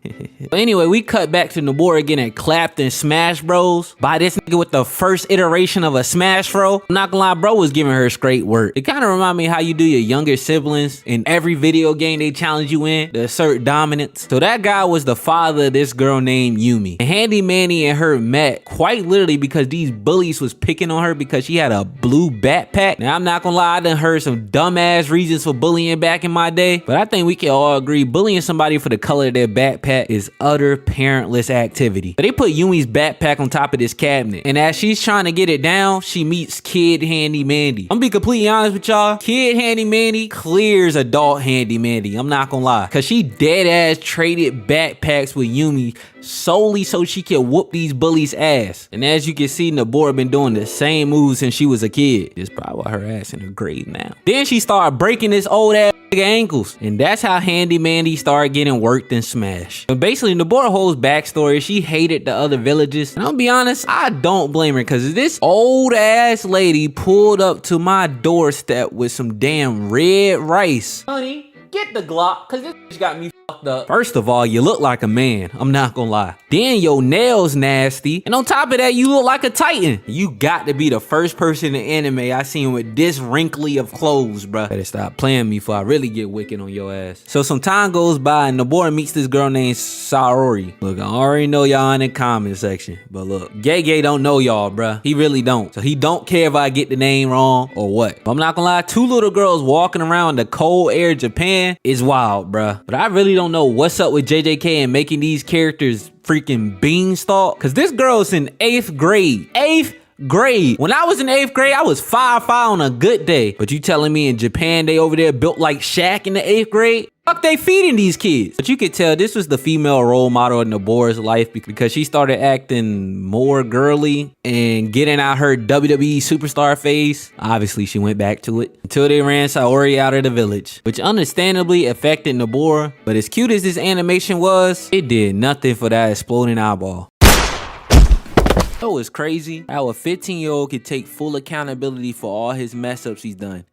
But anyway, we cut back to Nobora getting clapped in Smash Bros by this nigga with the first iteration of a Smash Bro. I'm not gonna lie, bro was giving her straight work. It kind of remind me how you do your younger siblings in every video game they challenge you in to assert dominance. So that guy was the father of this girl named Yumi. And Handy Manny and her met quite literally because these bullies was picking on her because she had a blue backpack. Now I'm not gonna lie, I done heard some dumbass reasons for bullying back in my day, but I think we can all agree bullying somebody for the color of their backpack is utter parentless activity. But they put Yumi's backpack on top of this cabinet, and as she's trying to get it down, she meets Kid Handy Mandy. I'm gonna be completely honest with y'all, Kid Handy Mandy clears adult Handy Mandy. I'm not gonna lie, cause she dead ass traded backpacks with Yumi solely so she can whoop these bullies ass. And as you can see, Nobora been doing the same moves since she was a kid. It's probably why her ass in her grave now. Then she started breaking this old ass ankles, and that's how Handy Mandy started getting worked in Smash. But basically, Nobora Ho's backstory, she hated the other villages, and I'll be honest, I don't blame her, because this old ass lady pulled up to my doorstep with some damn red rice. Honey, get the Glock, because this bitch got me fucked up. First of all, you look like a man, I'm not gonna lie. Then your nails nasty, and on top of that, you look like a titan. You got to be the first person in anime I seen with this wrinkly of clothes, bruh. Better stop playing me before I really get wicked on your ass. So some time goes by and Nobora meets this girl named Saori. Look, I already know y'all in the comment section, but look, Gay don't know y'all, bruh. He really don't. So he don't care if I get the name wrong or what. But I'm not gonna lie, two little girls walking around the cold air Japan is wild, bruh. But I really don't know what's up with JJK and making these characters freaking beanstalk, because this girl's in 8th grade. 8th grade. When I was in 8th grade, I was 5'5" on a good day. But you telling me in Japan they over there built like Shaq in the 8th grade? Fuck, they feeding these kids. But you could tell this was the female role model in Nobora's life because she started acting more girly and getting out her WWE superstar phase. Obviously, she went back to it until they ran Saori out of the village, which understandably affected Nobora. But as cute as this animation was, it did nothing for that exploding eyeball. Oh, it's crazy how a 15-year-old could take full accountability for all his mess ups he's done.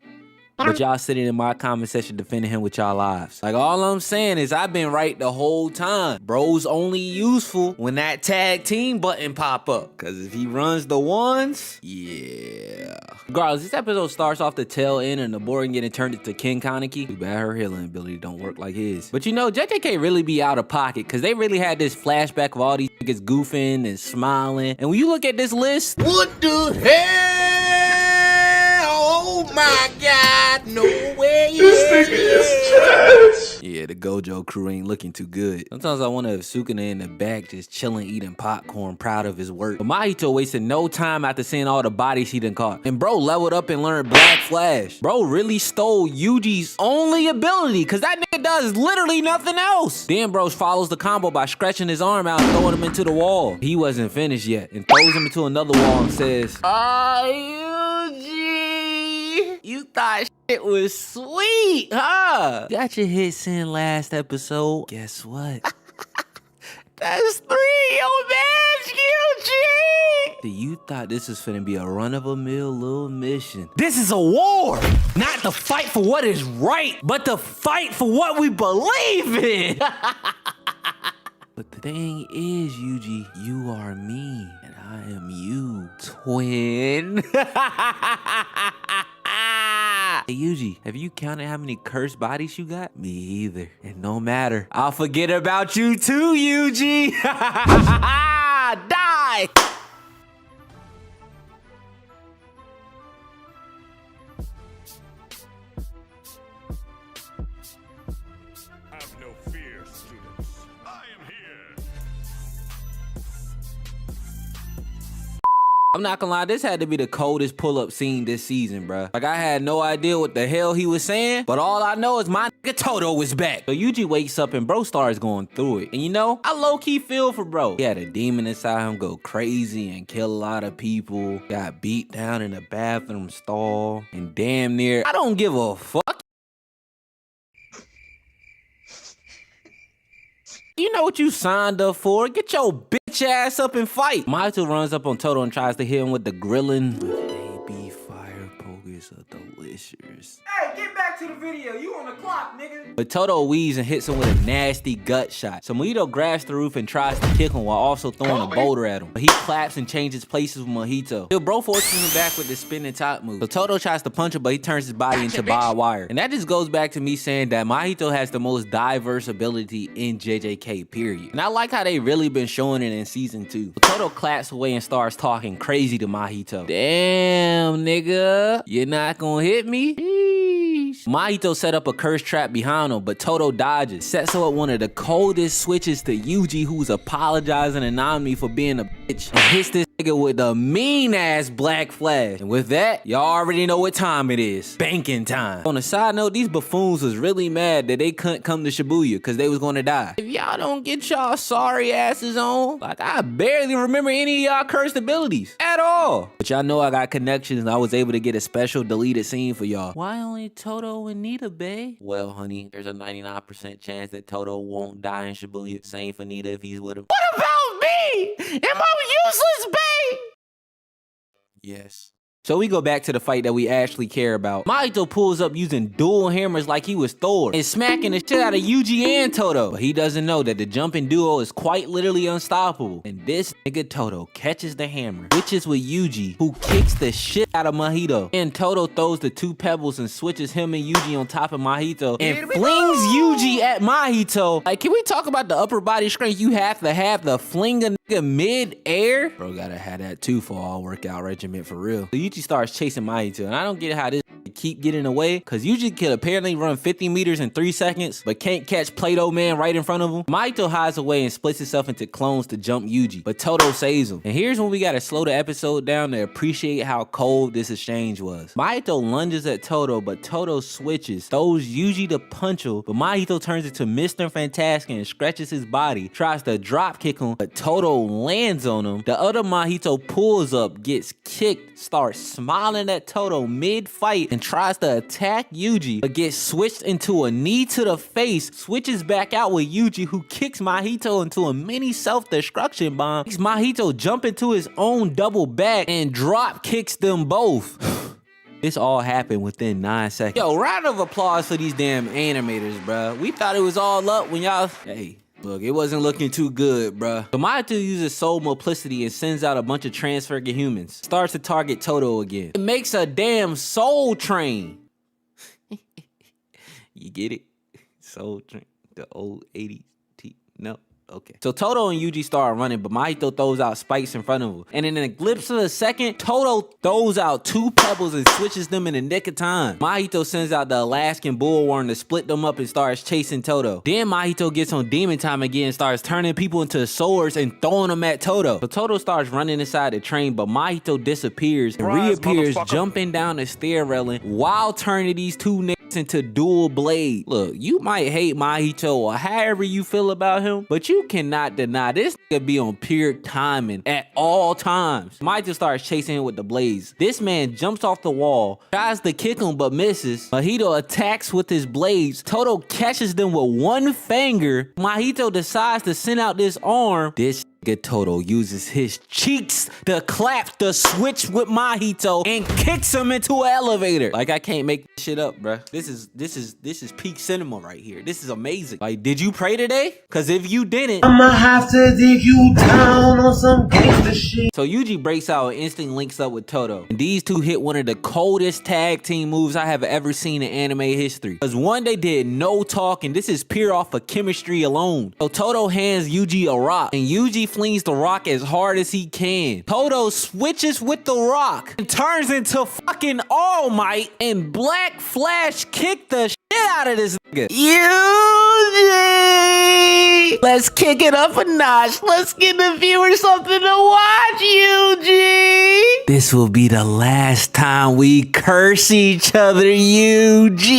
But y'all sitting in my comment section defending him with y'all lives. Like, all I'm saying is I've been right the whole time. Bro's only useful when that tag team button pop up. Cause if he runs the ones, yeah. Regardless, this episode starts off the tail end and Nobora getting turned into Ken Kaneki. Too bad her healing ability don't work like his. But you know, JJK really be out of pocket cause they really had this flashback of all these niggas goofing and smiling. And when you look at this list, What the hell? Oh my God, no way. yeah, the Gojo crew ain't looking too good. Sometimes I wonder if Sukuna in the back just chilling, eating popcorn, proud of his work. But Mahito wasted no time after seeing all the bodies he done caught. And bro leveled up and learned Black Flash. Bro really stole Yuji's only ability, cause that nigga does literally nothing else. Then bro follows the combo by stretching his arm out and throwing him into the wall. He wasn't finished yet and throws him into another wall and says, Yuji, you thought shit was sweet, huh? Got your hits in last episode. Guess what? That's 3, oh man, Yuji! You thought this was finna be a run-of-the-mill little mission. This is a war! Not the fight for what is right, but the fight for what we believe in! But the thing is, Yuji, you are me, and I am you, twin. Hey, Yuji, have you counted how many cursed bodies you got? Me either. And no matter, I'll forget about you too, Yuji. Die! Have no fear, students. I am here. I'm not gonna lie, this had to be the coldest pull-up scene this season, bruh. Like, I had no idea what the hell he was saying, but all I know is my nigga Toto is back. So Yuji wakes up and bro starts going through it. And you know, I low-key feel for bro. He had a demon inside him go crazy and kill a lot of people. Got beat down in a bathroom stall. And damn near, I don't give a fuck. You know what you signed up for. Get your bitch ass up and fight. Mahito runs up on Toto and tries to hit him with the grilling. Baby fire poke is a delicious. delicious. Hey, get back to the video. You on the clock, nigga. But Toto weaves and hits him with a nasty gut shot. So Mojito grabs the roof and tries to kick him while also throwing a boulder at him. But he claps and changes places with Mojito. He'll bro forces him back with the spinning top move. So Toto tries to punch him, but he turns his body into barbed wire. And that just goes back to me saying that Mojito has the most diverse ability in JJK, period. And I like how they really been showing it in season 2. But Toto claps away and starts talking crazy to Mojito. Damn, nigga. You're not gonna hit me? Mojito set up a curse trap behind him, but Toto dodges. Sets up one of the coldest switches to Yuji, who's apologizing anonymously for being a bitch, and hits this nigga with the mean-ass black flash. And with that, y'all already know what time it is. Banking time. On a side note, these buffoons was really mad that they couldn't come to Shibuya because they was gonna die. If y'all don't get y'all sorry asses on, like I barely remember any of y'all cursed abilities at all. But y'all know I got connections and I was able to get a special deleted scene for y'all. Why only Toto and Nita, bae? Well, honey, there's a 99% chance that Toto won't die in Shibuya. Same for Nita if he's with him. What about me? Am I useless, bae? Yes. So we go back to the fight that we actually care about. Mojito pulls up using dual hammers like he was Thor and smacking the shit out of Yuji and Toto. But he doesn't know that the jumping duo is quite literally unstoppable. And this nigga Toto catches the hammer, switches with Yuji, who kicks the shit out of Mojito. And Toto throws the 2 pebbles and switches him and Yuji on top of Mojito and flings Yuji at Mojito. Like, can we talk about the upper body strength you have to have to fling a nigga mid-air? Bro, gotta have that too for all workout regimen for real. So Yuji starts chasing Mojito, and I don't get how this keep getting away, because Yuji can apparently run 50 meters in 3 seconds, but can't catch Play-Doh Man right in front of him. Mojito hides away and splits himself into clones to jump Yuji, but Toto saves him. And here's when we gotta slow the episode down to appreciate how cold this exchange was. Mojito lunges at Toto, but Toto switches, throws Yuji to punch him, but Mojito turns into Mr. Fantastic and stretches his body, tries to drop kick him, but Toto lands on him. The other Mojito pulls up, gets kicked, starts smiling at Toto mid-fight, and tries to attack Yuji, but gets switched into a knee to the face, switches back out with Yuji, who kicks Mojito into a mini self-destruction bomb, makes Mojito jump into his own double back, and drop kicks them both. This all happened within 9 seconds. Yo, round of applause for these damn animators, bruh. We thought it was all up when y'all... Hey. Look, it wasn't looking too good, bruh. So Mojito uses soul multiplicity and sends out a bunch of transferred humans. Starts to target Toto again. It makes a damn soul train. You get it? Soul train. The old 80s. No. Okay. So Toto and Yuji start running, but Mojito throws out spikes in front of him. And in a glimpse of a second, Toto throws out 2 pebbles and switches them in the nick of time. Mojito sends out the Alaskan bullworm to split them up and starts chasing Toto. Then Mojito gets on demon time again and starts turning people into swords and throwing them at Toto. So Toto starts running inside the train, but Mojito disappears and reappears jumping down the stair railing while turning these 2 niggas into dual blade. Look, you might hate Mojito or however you feel about him, but you cannot deny this nigga be on pure timing at all times. Mojito starts chasing him with the blades. This man jumps off the wall, tries to kick him but misses. Mojito attacks with his blades. Toto catches them with 1 finger. Mojito decides to send out this arm. This nigga Toto uses his cheeks to clap the switch with Mojito and kicks him into an elevator. Like, I can't make this shit up, bruh. This is peak cinema right here. This is amazing. Like, did you pray today? Cause if you didn't, I'ma have to dig you down on some gangster shit. So Yuji breaks out and instantly links up with Toto. And these 2 hit one of the coldest tag team moves I have ever seen in anime history. Cause one, they did no talking. This is pure off of chemistry alone. So Toto hands Yuji a rock, and Yuji flings the rock as hard as he can. Toto switches with the rock and turns into fucking All Might, and Black Flash kicked the shit out of this nigga. Yuji! Let's kick it up a notch. Let's give the viewers something to watch, Yuji! This will be the last time we curse each other,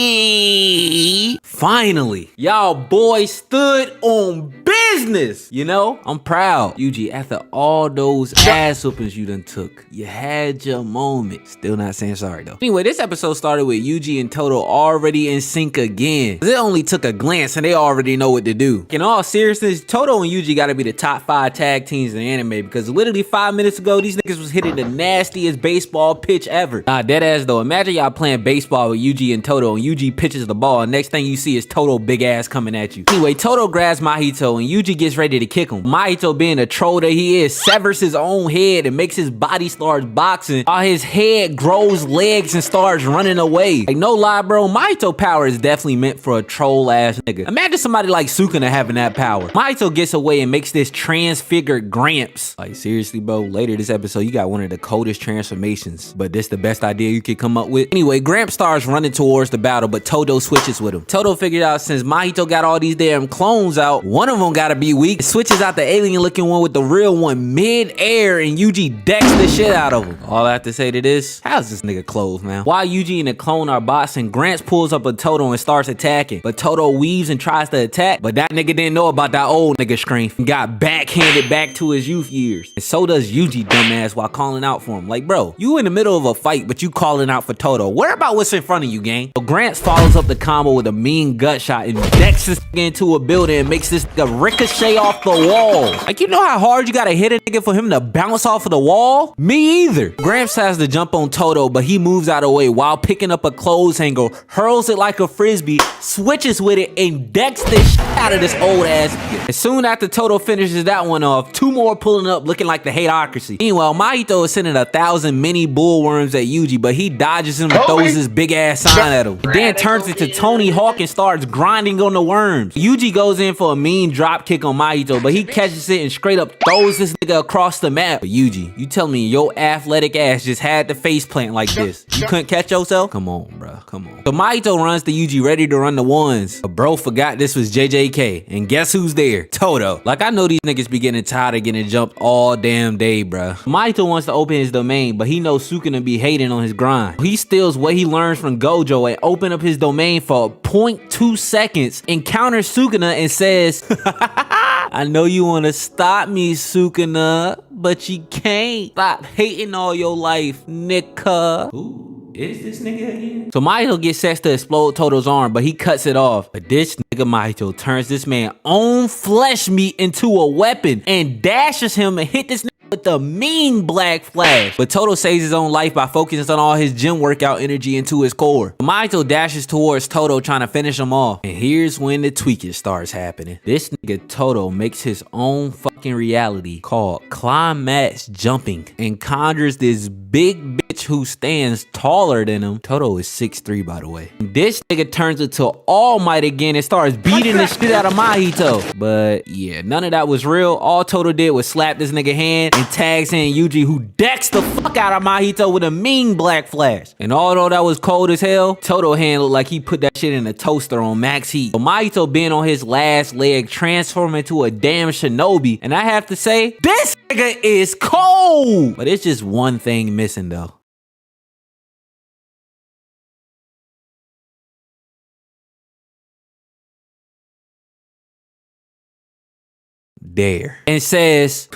Yuji! Finally, y'all boys stood on business. You know, I'm proud. Yuji, after all those ass whoopings you done took, you had your moment. Still not saying sorry though. Anyway, this episode started with Yuji and Toto already in sync again. It only took a glance and they already know what to do. In all seriousness, Toto and Yuji gotta be the top 5 tag teams in anime, because literally 5 minutes ago, these niggas was hitting the nasty nastiest baseball pitch ever. Nah, dead ass though. Imagine y'all playing baseball with Yuji and Todo, and Yuji pitches the ball, and next thing you see is Todo big ass coming at you. Anyway, Todo grabs Mahito, and Yuji gets ready to kick him. Mahito, being a troll that he is, severs his own head and makes his body start boxing, while his head grows legs and starts running away. Like, no lie, bro, Mahito power is definitely meant for a troll ass nigga. Imagine somebody like Sukuna having that power. Mahito gets away and makes this transfigured Gramps. Like, seriously, bro, later this episode, you got one of the coldest transformations, but this the best idea you could come up with. Anyway, Gramps starts running towards the battle, but Todo switches with him. Todo figured out since Mahito got all these damn clones out, one of them gotta be weak. It switches out the alien looking one with the real one mid-air, and Yuji decks the shit out of him. All I have to say to this, how's this nigga clothes, man? While Yuji and the clone are boxing, Gramps pulls up a Todo and starts attacking, but Todo weaves and tries to attack, but that nigga didn't know about that old nigga strength and got backhanded back to his youth years. And so does Yuji, dumbass, while calling out for him. Like, bro, you in the middle of a fight, but you calling out for Todo. Worry about what's in front of you, gang. So Gramps follows up the combo with a mean gut shot and decks this nigga into a building and makes this nigga ricochet off the wall. Like, you know how hard you gotta hit a nigga for him to bounce off of the wall? Me either. Gramps has to jump on Todo, but he moves out of the way while picking up a clothes hanger, hurls it like a frisbee, switches with it, and decks this shit out of this old ass nigga. As soon after Todo finishes that one off, two more pulling up looking like the hateocracy. Meanwhile, Mahito is sending 1,000 mini bullworms at Yuji, but he dodges him and throws his big ass sign at him. He then turns into Tony Hawk and starts grinding on the worms. Yuji goes in for a mean drop kick on Mahito, but he catches it and straight up throws this nigga across the map. But Yuji, you tell me your athletic ass just had the face plant like this, you couldn't catch yourself? Come on, bro, come on. So Mahito runs to Yuji ready to run the ones, but bro forgot this was JJK, and guess who's there? Todo. Like, I know these niggas be getting tired of getting jumped all damn day, bro. Mahito wants to open his domain, but he knows Sukuna be hating on his grind. He steals what he learns from Gojo and open up his domain for 0.2 seconds, encounters Sukuna and says, I know you want to stop me, Sukuna, but you can't. Stop hating all your life, nigga. Ooh. Is this nigga again? So Mahito gets set to explode Todo's arm, but he cuts it off. But this nigga Mahito turns this man's own flesh meat into a weapon and dashes him and hit this nigga with the mean black flash. But Todo saves his own life by focusing on all his gym workout energy into his core. Mahito dashes towards Todo trying to finish him off. And here's when the tweaking starts happening. This nigga Todo makes his own fucking reality called climax jumping and conjures this big bitch who stands taller than him. Todo is 6'3", by the way. This nigga turns into All Might again and starts beating the shit out of Mahito. But yeah, none of that was real. All Todo did was slap this nigga hand and tags in Yuji, who decks the fuck out of Mahito with a mean black flash. And although that was cold as hell, Todo hand looked like he put that shit in a toaster on max heat. But Mahito being on his last leg transformed into a damn shinobi. And I have to say, this nigga is cold. But it's just one thing missing though. There. And says,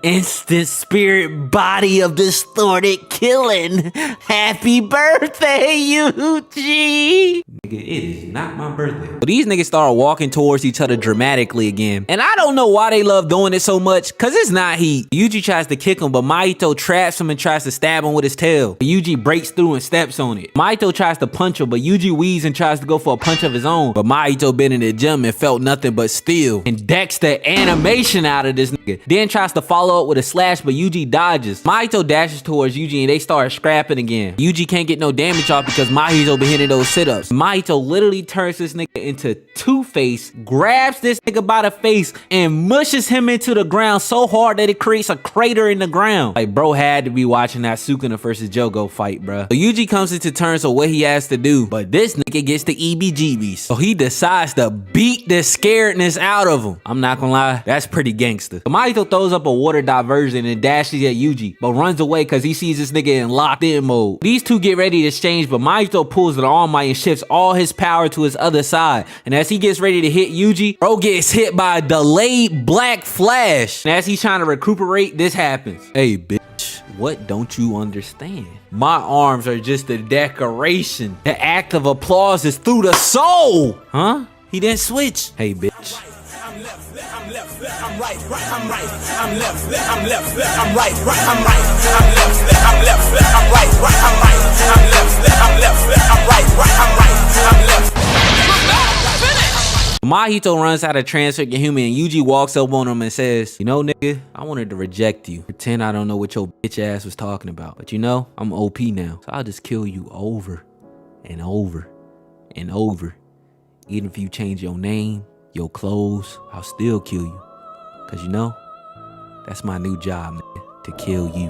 instant spirit body of distorted killing. Happy birthday, Yuji. Nigga, it is not my birthday. But these niggas start walking towards each other dramatically again. And I don't know why they love doing it so much, cause it's not heat. Yuji tries to kick him, but Mahito traps him and tries to stab him with his tail. But Yuji breaks through and steps on it. Mahito tries to punch him, but Yuji weaves and tries to go for a punch of his own. But Mahito been in the gym and felt nothing but steel and decks the animation out of this nigga. Then tries to follow up with a slash, but Yuji dodges. Mahito dashes towards Yuji and they start scrapping again. Yuji can't get no damage off because Mahito been hitting those sit-ups. Mahito literally turns this nigga into Two-Face, grabs this nigga by the face and mushes him into the ground so hard that it creates a crater in the ground. Like, bro had to be watching that Sukuna versus Jogo fight, bro. So Yuji comes into terms of what he has to do, but this nigga gets the EBGBs. So he decides to beat the scaredness out of him. I'm not gonna lie, that's pretty gangster. So Mahito throws up a water diversion and dashes at Yuji, but runs away because he sees this nigga in locked in mode. These two get ready to exchange, but Mahito pulls the All Might and shifts all his power to his other side. And as he gets ready to hit Yuji, bro gets hit by a delayed black flash. And as he's trying to recuperate, this happens. Hey, bitch, what don't you understand? My arms are just a decoration. The act of applause is through the soul. Huh? He didn't switch. Hey, bitch. right, I'm right, I'm left, I'm left, I'm right, I'm right, I'm left, I'm left, I'm right, I'm right, I'm left, I'm left, I'm right, I'm right, I'm left. Mahito runs out of transfigured human and Yuji walks up on him and says, you know, nigga, I wanted to reject you. Pretend I don't know what your bitch ass was talking about. But you know, I'm OP now. So I'll just kill you over and over and over. Even if you change your name, your clothes, I'll still kill you. Cause you know, that's my new job, nigga, to kill you.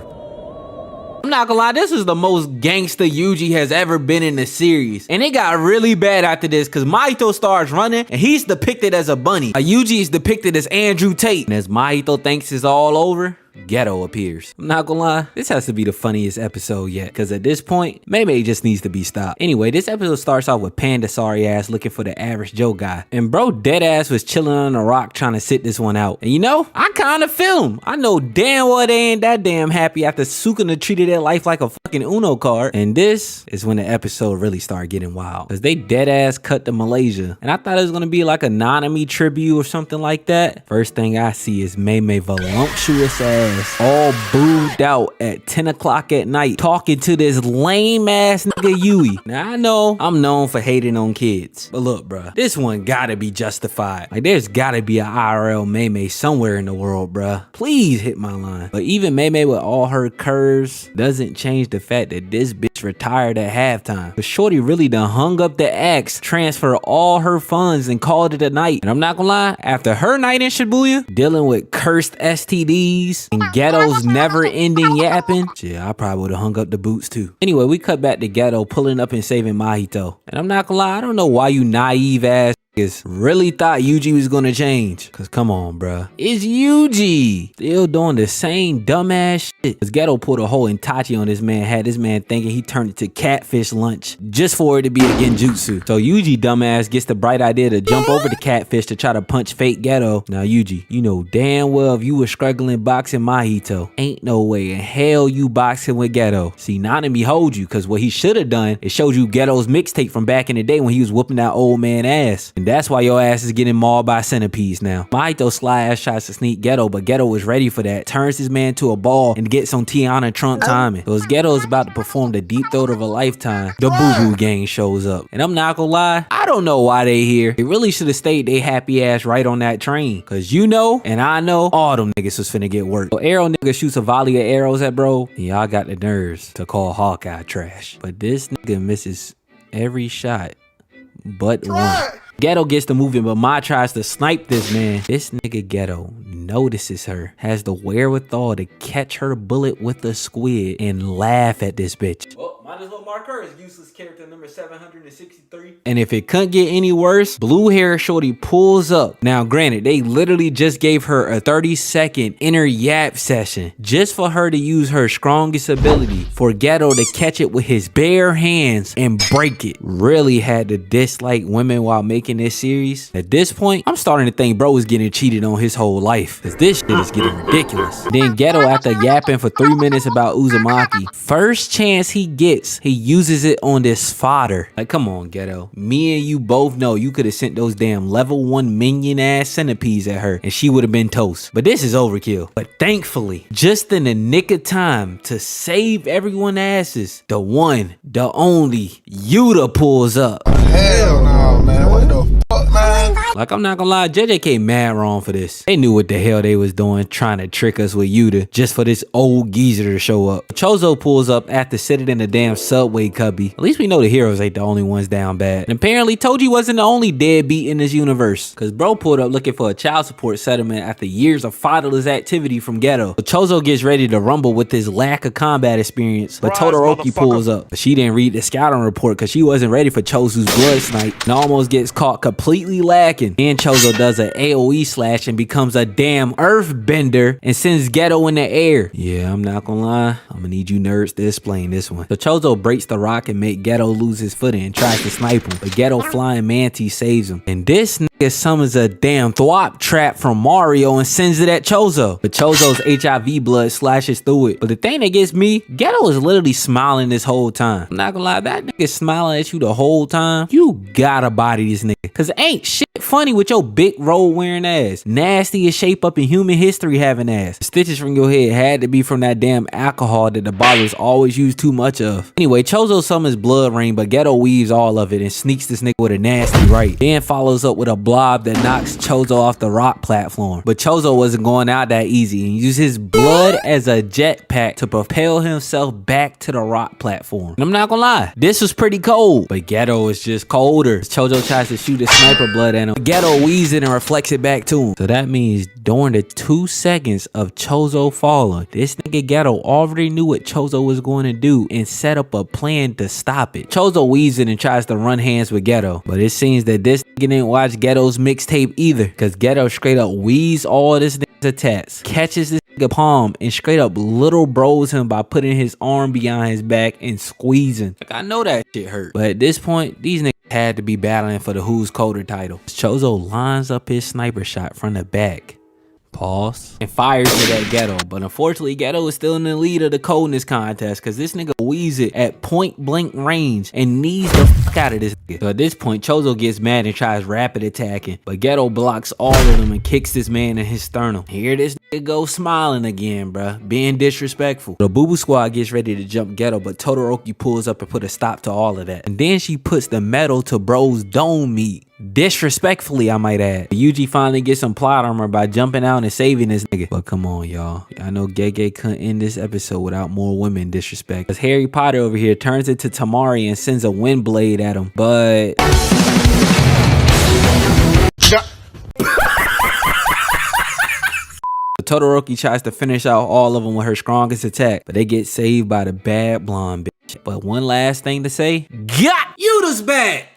I'm not gonna lie, this is the most gangster Yuji has ever been in the series. And it got really bad after this because Mahito starts running and he's depicted as a bunny. Yuji is depicted as Andrew Tate. And as Mahito thinks it's all over, Geto appears. I'm not gonna lie, this has to be the funniest episode yet, because at this point, Mei just needs to be stopped. Anyway, this episode starts off with Panda sorry ass looking for the average Joe guy. And bro dead ass was chilling on a rock trying to sit this one out. And you know, I kind of feel him. I know damn well they ain't that damn happy after Sukuna treated their life like a fucking Uno card. And this is when the episode really started getting wild. Because they dead ass cut to Malaysia. And I thought it was gonna be like a Nanami tribute or something like that. First thing I see is Mei voluptuous ass all booed out at 10 o'clock at night talking to this lame ass nigga Yui. Now I know I'm known for hating on kids, but look bruh, this one gotta be justified. Like there's gotta be a IRL Mei somewhere in the world bruh. Please hit my line. But even Mei with all her curves doesn't change the fact that this bitch retired at halftime. But shorty really done hung up the axe, transferred all her funds and called it a night. And I'm not gonna lie, after her night in Shibuya, dealing with cursed STDs and Geto's never-ending yapping, yeah, I probably would have hung up the boots too. Anyway, we cut back to Geto pulling up and saving Mahito. And I'm not gonna lie, I don't know why you naive ass niggas really thought Yuji was gonna change. Cause come on, bruh. It's Yuji. Still doing the same dumbass shit. Cause Geto pulled a whole Itachi on this man, had this man thinking he turned it to catfish lunch just for it to be a genjutsu. So Yuji dumbass gets the bright idea to jump over the catfish to try to punch fake Geto. Now Yuji, you know damn well if you were struggling boxing Mahito, ain't no way in hell you boxing with Geto. See, Nanami hold you, cause what he should have done is showed you Geto's mixtape from back in the day when he was whooping that old man ass. And that's why your ass is getting mauled by centipedes now. Mahito sly ass tries to sneak Geto, but Geto was ready for that. Turns his man to a ball and gets on Tiana Trump timing. So as Geto is about to perform the deep throat of a lifetime, the Boo Boo gang shows up. And I'm not gonna lie, I don't know why they here. They really should have stayed they happy ass right on that train. Cause you know, and I know, all them niggas was finna get worked. So Arrow nigga shoots a volley of arrows at bro, and y'all got the nerves to call Hawkeye trash. But this nigga misses every shot but one. Geto gets the movement, but Ma tries to snipe this man. This nigga Geto notices her, has the wherewithal to catch her bullet with the squid and laugh at this bitch. Well, might as well mark her as useless character number 763. And if it couldn't get any worse, blue hair shorty pulls up. Now granted, they literally just gave her a 30-second inner yap session just for her to use her strongest ability for Geto to catch it with his bare hands and break it. Really had to dislike women while making this series. At this point, I'm starting to think bro is getting cheated on his whole life, cause this shit is getting ridiculous. Then Geto, after yapping for 3 minutes about Uzumaki, first chance he gets, he uses it on this fodder. Like, come on Geto, me and you both know you could have sent those damn level 1 minion ass centipedes at her and she would have been toast. But this is overkill. But thankfully, just in the nick of time to save everyone's asses, the one, the only YUTA pulls up. Hell no, man. What the fuck, man? Like, I'm not gonna lie, JJK mad wrong for this. They knew what the hell they was doing, trying to trick us with Yuta just for this old geezer to show up. Choso pulls up after sitting in the damn subway cubby. At least we know the heroes ain't the only ones down bad. And apparently Toji wasn't the only deadbeat in this universe, cause bro pulled up looking for a child support settlement after years of fatherless activity from Geto. But Choso gets ready to rumble with his lack of combat experience, but Todoroki pulls up. But she didn't read the scouting report cause she wasn't ready for Choso's blood snipe and almost gets caught completely lacking. Then Choso does an AoE slash and becomes a damn earthbender and sends Geto in the air. Yeah, I'm not gonna lie, I'm gonna need you nerds to explain this one. So Choso breaks the rock and make Geto lose his footing and tries to snipe him, but Geto flying mantis saves him. And this nigga nigga summons a damn thwop trap from Mario and sends it at Choso. But Choso's HIV blood slashes through it. But the thing that gets me, Geto is literally smiling this whole time. I'm not gonna lie, that nigga smiling at you the whole time. You gotta body this nigga. Cause ain't shit funny with your big roll wearing ass. Nastiest shape up in human history having ass. The stitches from your head had to be from that damn alcohol that the bottlers always use too much of. Anyway, Choso summons blood rain, but Geto weaves all of it and sneaks this nigga with a nasty right. Then follows up with a blob that knocks Choso off the rock platform. But Choso wasn't going out that easy and used his blood as a jetpack to propel himself back to the rock platform. And I'm not gonna lie, this was pretty cold, but Geto is just colder. Choso tries to shoot his sniper blood at him. Geto weaves it and reflects it back to him. So that means during the 2 seconds of Choso falling, this nigga Geto already knew what Choso was going to do and set up a plan to stop it. Choso weaves it and tries to run hands with Geto, but it seems that this nigga didn't watch Geto's mixtape either, because Geto straight up weaves all this nigga's attacks, catches this nigga palm, and straight up little bros him by putting his arm behind his back and squeezing. Like, I know that shit hurt, but at this point, these niggas had to be battling for the Who's Colder title. Choso lines up his sniper shot from the back. Pause. And fires it at Geto. But unfortunately, Geto is still in the lead of the coldness contest because this nigga weaves it at point blank range and needs the fuck out of this nigga. So at this point, Choso gets mad and tries rapid attacking. But Geto blocks all of them and kicks this man in his sternum. Here this nigga go smiling again, bruh. Being disrespectful. The Boo Boo Squad gets ready to jump Geto, but Todoroki pulls up and put a stop to all of that. And then she puts the metal to bro's dome meat. Disrespectfully, I might add. Yuji finally gets some plot armor by jumping out and saving this nigga. But come on, y'all. I know Gege couldn't end this episode without more women disrespect. Because Harry Potter over here turns into Tamari and sends a wind blade at him. But Todoroki tries to finish out all of them with her strongest attack, but they get saved by the bad blonde bitch. But one last thing to say, got Yuta's back!